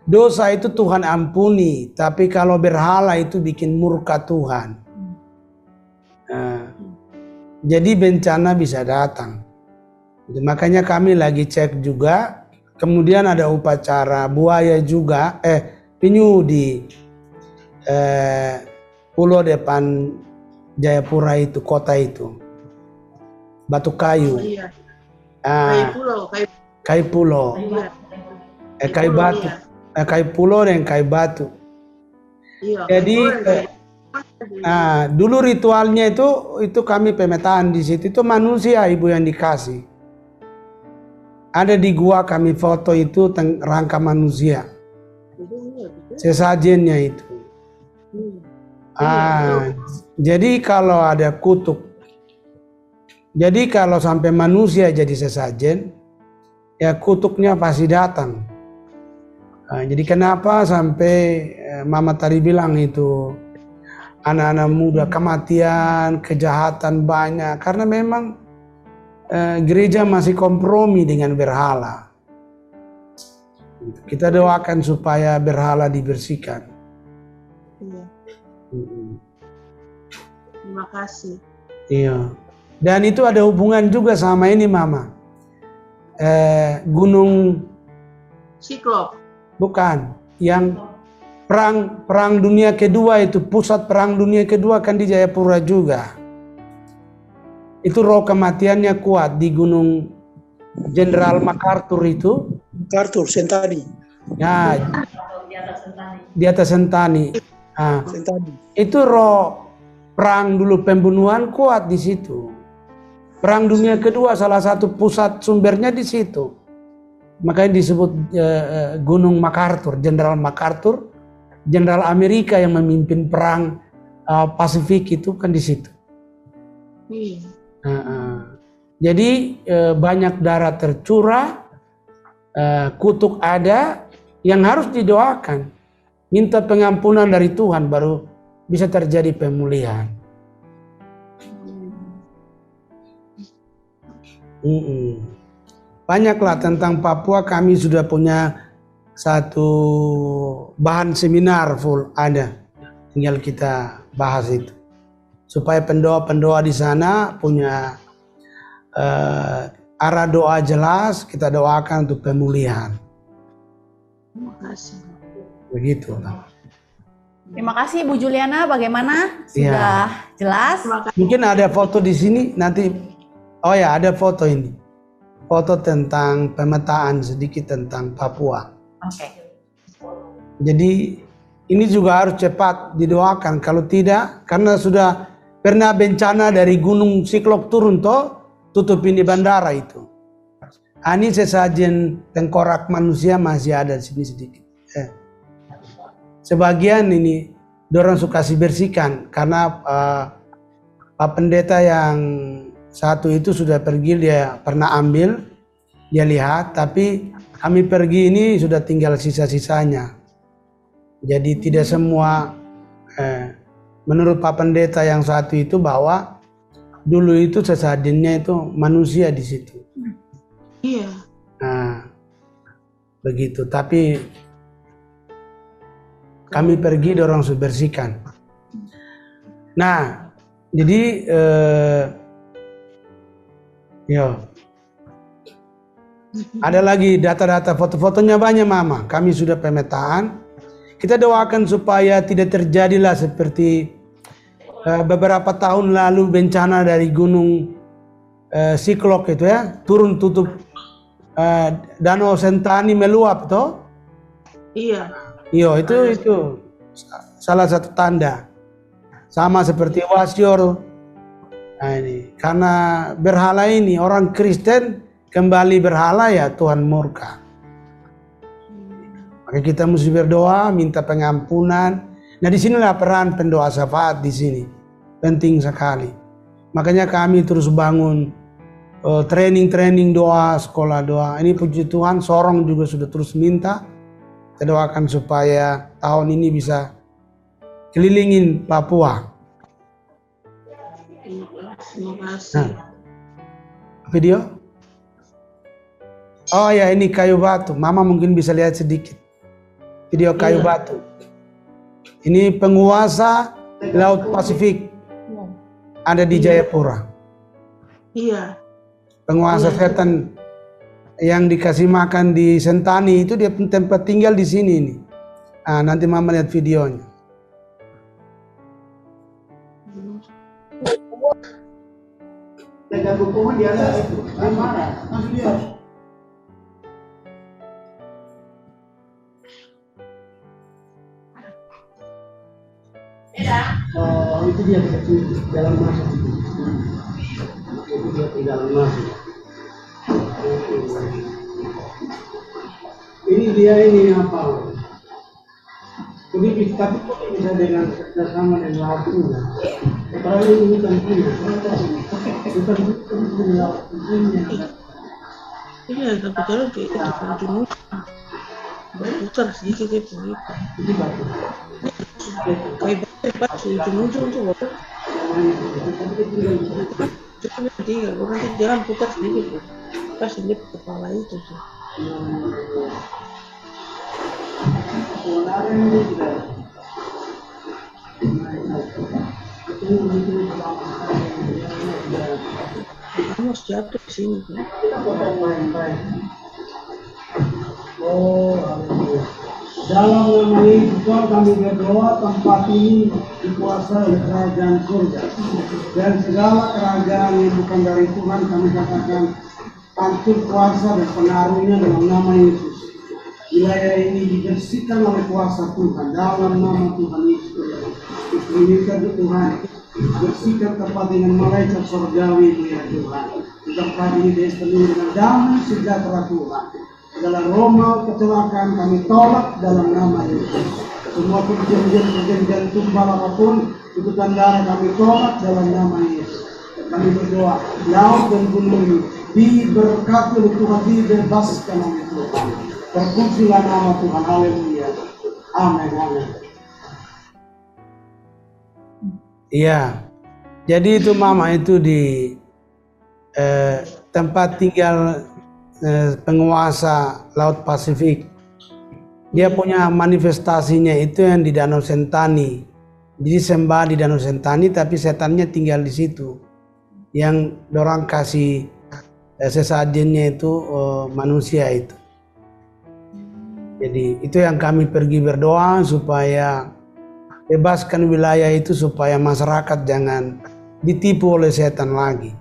Dosa itu Tuhan ampuni, tapi kalau berhala itu bikin murka Tuhan. Jadi bencana bisa datang. Makanya kami lagi cek juga. Kemudian ada upacara buaya juga, penyu di pulau depan Jayapura itu, kota itu. Batu kayu. Iya. Ah, Kayu pulau. kayu pulau. Iya. Kayu batu. Iya. Kayu pulau dan kayu batu. Iya. Jadi, kayu. dulu ritualnya itu kami pemetaan di situ, itu manusia ibu yang dikasih. Ada di gua kami foto itu rangka manusia. Sesajennya itu. Jadi kalau ada kutuk, jadi kalau sampai manusia jadi sesajen, ya kutuknya pasti datang. Jadi kenapa sampai Mama tadi bilang itu anak-anak muda kematian, kejahatan banyak, karena memang gereja masih kompromi dengan berhala. Kita doakan supaya berhala dibersihkan. Terima kasih. Iya. Dan itu ada hubungan juga sama ini Mama. Gunung Siklop. bukan, yang perang dunia kedua itu, pusat perang dunia kedua kan di Jayapura juga. Itu roh kematiannya kuat di Gunung Jenderal MacArthur itu. MacArthur, Sentani. Ya, di atas Sentani. Sentani. Itu roh perang dulu pembunuhan kuat di situ. Perang dunia kedua salah satu pusat sumbernya di situ. Makanya disebut Gunung MacArthur, Jenderal MacArthur, Jenderal Amerika yang memimpin perang Pasifik itu kan di situ. Jadi banyak darah tercurah, kutuk ada yang harus didoakan. Minta pengampunan dari Tuhan baru bisa terjadi pemulihan. Banyaklah tentang Papua, kami sudah punya satu bahan seminar full ada. Tinggal kita bahas itu. Supaya pendoa-pendoa di sana punya arah doa jelas, kita doakan untuk pemulihan. Terima kasih. Begitu. Terima kasih Bu Juliana, bagaimana? Sudah jelas? Mungkin ada foto di sini nanti. Oh ya, ada foto ini. Foto tentang pemetaan sedikit tentang Papua. Oke. Jadi ini juga harus cepat didoakan. Kalau tidak, karena sudah pernah bencana dari Gunung Siklop turun tutup ini bandara itu. Ini sesajen tengkorak manusia masih ada di sini sedikit. Sebagian ini dorang suka bersihkan karena Pak Pendeta yang satu itu sudah pergi, dia pernah ambil, dia lihat, tapi kami pergi ini sudah tinggal sisa-sisanya. Jadi tidak semua, menurut Pak Pendeta yang satu itu bahwa dulu itu sesajennya itu manusia di situ. Iya. Nah, begitu. Tapi kami pergi dorong bersihkan. Nah, jadi ada lagi data-data, foto-fotonya banyak Mama. Kami sudah pemetaan. Kita doakan supaya tidak terjadilah seperti beberapa tahun lalu bencana dari Gunung Siklop itu ya, turun tutup Danau Sentani meluap toh. Iya. Iya, itu salah satu tanda. Sama seperti Wasior Nah ini, karena berhala ini orang Kristen kembali berhala ya Tuhan murka. Maka kita mesti berdoa, minta pengampunan. Nah disinilah peran pendoa syafaat di sini, penting sekali. Makanya kami terus bangun training doa, sekolah doa. Ini puji Tuhan, Sorong juga sudah terus minta. Kita doakan supaya tahun ini bisa kelilingin Papua. Terima kasih. Video? Oh ya, ini kayu batu. Mama mungkin bisa lihat sedikit. Video kayu batu. Ini penguasa Laut Pasifik. Ada di Jayapura. Iya. Penguasa setan yang dikasih makan di Sentani itu dia tempat tinggal di sini nih. Nah, nanti Mama lihat videonya. Oh, itu dia dalam masuk. Itu dia tinggal masuk. Ini dia ini apa? Jadi tapi kok bisa dengan kerjasama dengan lautnya. Kalau ini bukan punya, bukan punya. Iya, tapi kalau kayak itu berputar sedikit itu. Ini batu. Kayak batu itu muncul tuh. Cuma tinggal, nanti jangan putar sedikit. Kasih lip kepala itu sih. Kamu harus jatuh ke sini kan? Oh, dalam nama Yesus kami berdoa, tempat ini dikuasai oleh kerajaan surga dan segala kerajaan yang bukan dari Tuhan kami katakan hancur kuasa dan pengaruhnya dalam nama Yesus. Wilayah ini dibersihkan oleh kuasa Tuhan dalam nama Tuhan Yesus. Diperintah Tuhan, bersihkan tempat dengan malaikat surgawi ya Tuhan. Tempat ini dipenuhi dengan damai sejahtera Tuhan. Segala Roma kecelakaan kami tolak dalam nama Yesus. Semua perjanjian tumbal apapun itu tanda kami tolak dalam nama Yesus. Kami berdoa, laut dan gunung ini diberkati oleh Tuhan, dibebaskan oleh Tuhan. Terpujilah nama Tuhan, haleluya. Amin, amin. Iya, jadi itu Mama itu di tempat tinggal penguasa Laut Pasifik. Dia punya manifestasinya itu yang di Danau Sentani. Jadi sembah di Danau Sentani, tapi setannya tinggal di situ. Yang dorang kasih sesajennya itu manusia itu. Jadi itu yang kami pergi berdoa supaya bebaskan wilayah itu supaya masyarakat jangan ditipu oleh setan lagi.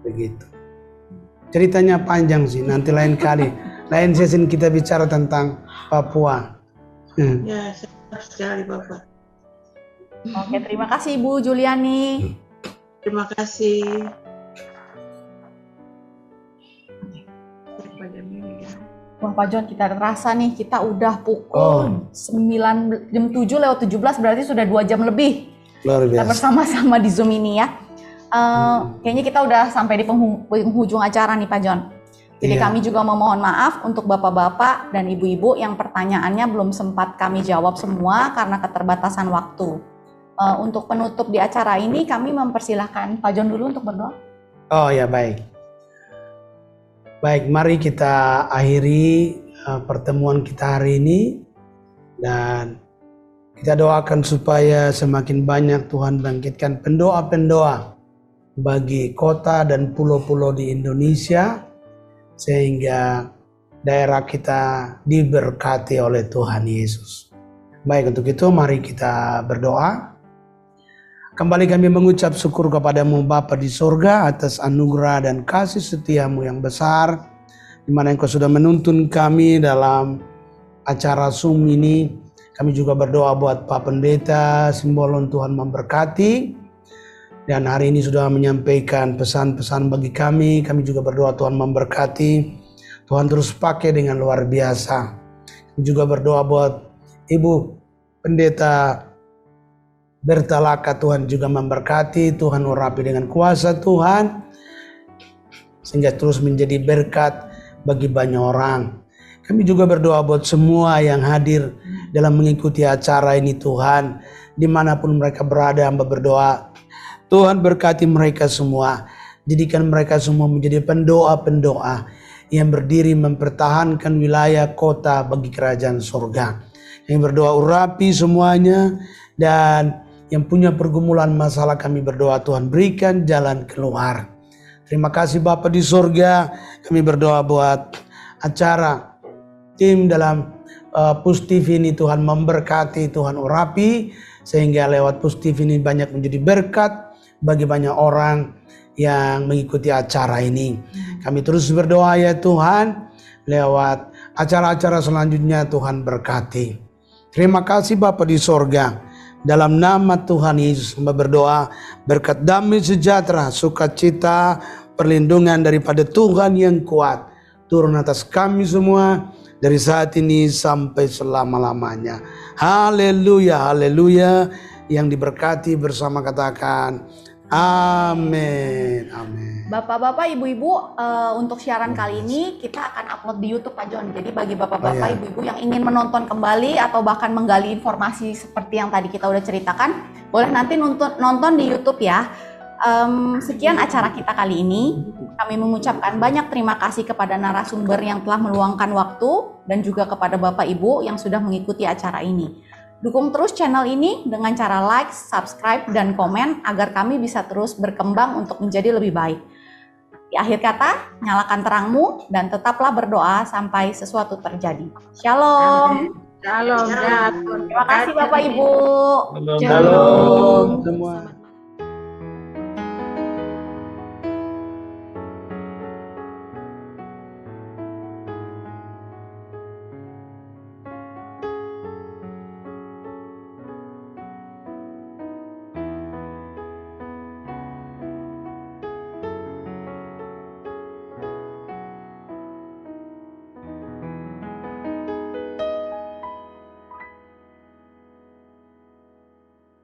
Begitu. Ceritanya panjang sih, nanti lain kali. Lain sesi kita bicara tentang Papua. Ya, senang sekali Bapak. Oke, terima kasih Ibu Juliani. Terima kasih. Wah Pak John, kita terasa nih, kita udah pukul 9, jam 7:17, berarti sudah 2 jam lebih. Luar biasa. Kita bersama-sama di Zoom ini ya. Kayaknya kita udah sampai di penghujung acara nih Pak John. Jadi kami juga memohon maaf untuk bapak-bapak dan ibu-ibu yang pertanyaannya belum sempat kami jawab semua karena keterbatasan waktu. Untuk penutup di acara ini kami mempersilahkan Pak John dulu untuk berdoa. Oh ya, baik. Baik, mari kita akhiri pertemuan kita hari ini dan kita doakan supaya semakin banyak Tuhan bangkitkan pendoa-pendoa bagi kota dan pulau-pulau di Indonesia sehingga daerah kita diberkati oleh Tuhan Yesus. Baik, untuk itu mari kita berdoa. Kembali kami mengucap syukur kepadamu Bapa di sorga atas anugerah dan kasih setiamu yang besar, di mana Engkau sudah menuntun kami dalam acara Zoom ini. Kami juga berdoa buat Pak Pendeta Simbolon, Tuhan memberkati. Dan hari ini sudah menyampaikan pesan-pesan bagi kami. Kami juga berdoa Tuhan memberkati. Tuhan terus pakai dengan luar biasa. Kami juga berdoa buat Ibu Pendeta Bertalaka, Tuhan juga memberkati. Tuhan urapi dengan kuasa Tuhan. Sehingga terus menjadi berkat bagi banyak orang. Kami juga berdoa buat semua yang hadir dalam mengikuti acara ini Tuhan. Dimanapun mereka berada, hamba berdoa Tuhan berkati mereka semua. Jadikan mereka semua menjadi pendoa-pendoa yang berdiri mempertahankan wilayah kota bagi kerajaan surga. Yang berdoa urapi semuanya, dan yang punya pergumulan masalah kami berdoa Tuhan berikan jalan keluar. Terima kasih Bapa di surga. Kami berdoa buat acara tim dalam Pus TV ini Tuhan memberkati, Tuhan urapi, sehingga lewat Pus TV ini banyak menjadi berkat bagi banyak orang yang mengikuti acara ini. Kami terus berdoa ya Tuhan, lewat acara-acara selanjutnya Tuhan berkati. Terima kasih Bapa di sorga. Dalam nama Tuhan Yesus hamba berdoa, berkat damai sejahtera, sukacita, perlindungan daripada Tuhan yang kuat turun atas kami semua dari saat ini sampai selama-lamanya. Haleluya, haleluya. Yang diberkati bersama katakan amin, amin. Bapak-bapak, ibu-ibu, untuk siaran kali ini kita akan upload di YouTube Pak John. Jadi bagi bapak-bapak, ibu-ibu yang ingin menonton kembali atau bahkan menggali informasi seperti yang tadi kita udah ceritakan, boleh nanti nonton di YouTube ya. Sekian acara kita kali ini. Kami mengucapkan banyak terima kasih kepada narasumber yang telah meluangkan waktu dan juga kepada Bapak Ibu yang sudah mengikuti acara ini. Dukung terus channel ini dengan cara like, subscribe, dan komen agar kami bisa terus berkembang untuk menjadi lebih baik. Di akhir kata, nyalakan terangmu dan tetaplah berdoa sampai sesuatu terjadi. Shalom. Shalom. Terima kasih Bapak Ibu. Shalom semua.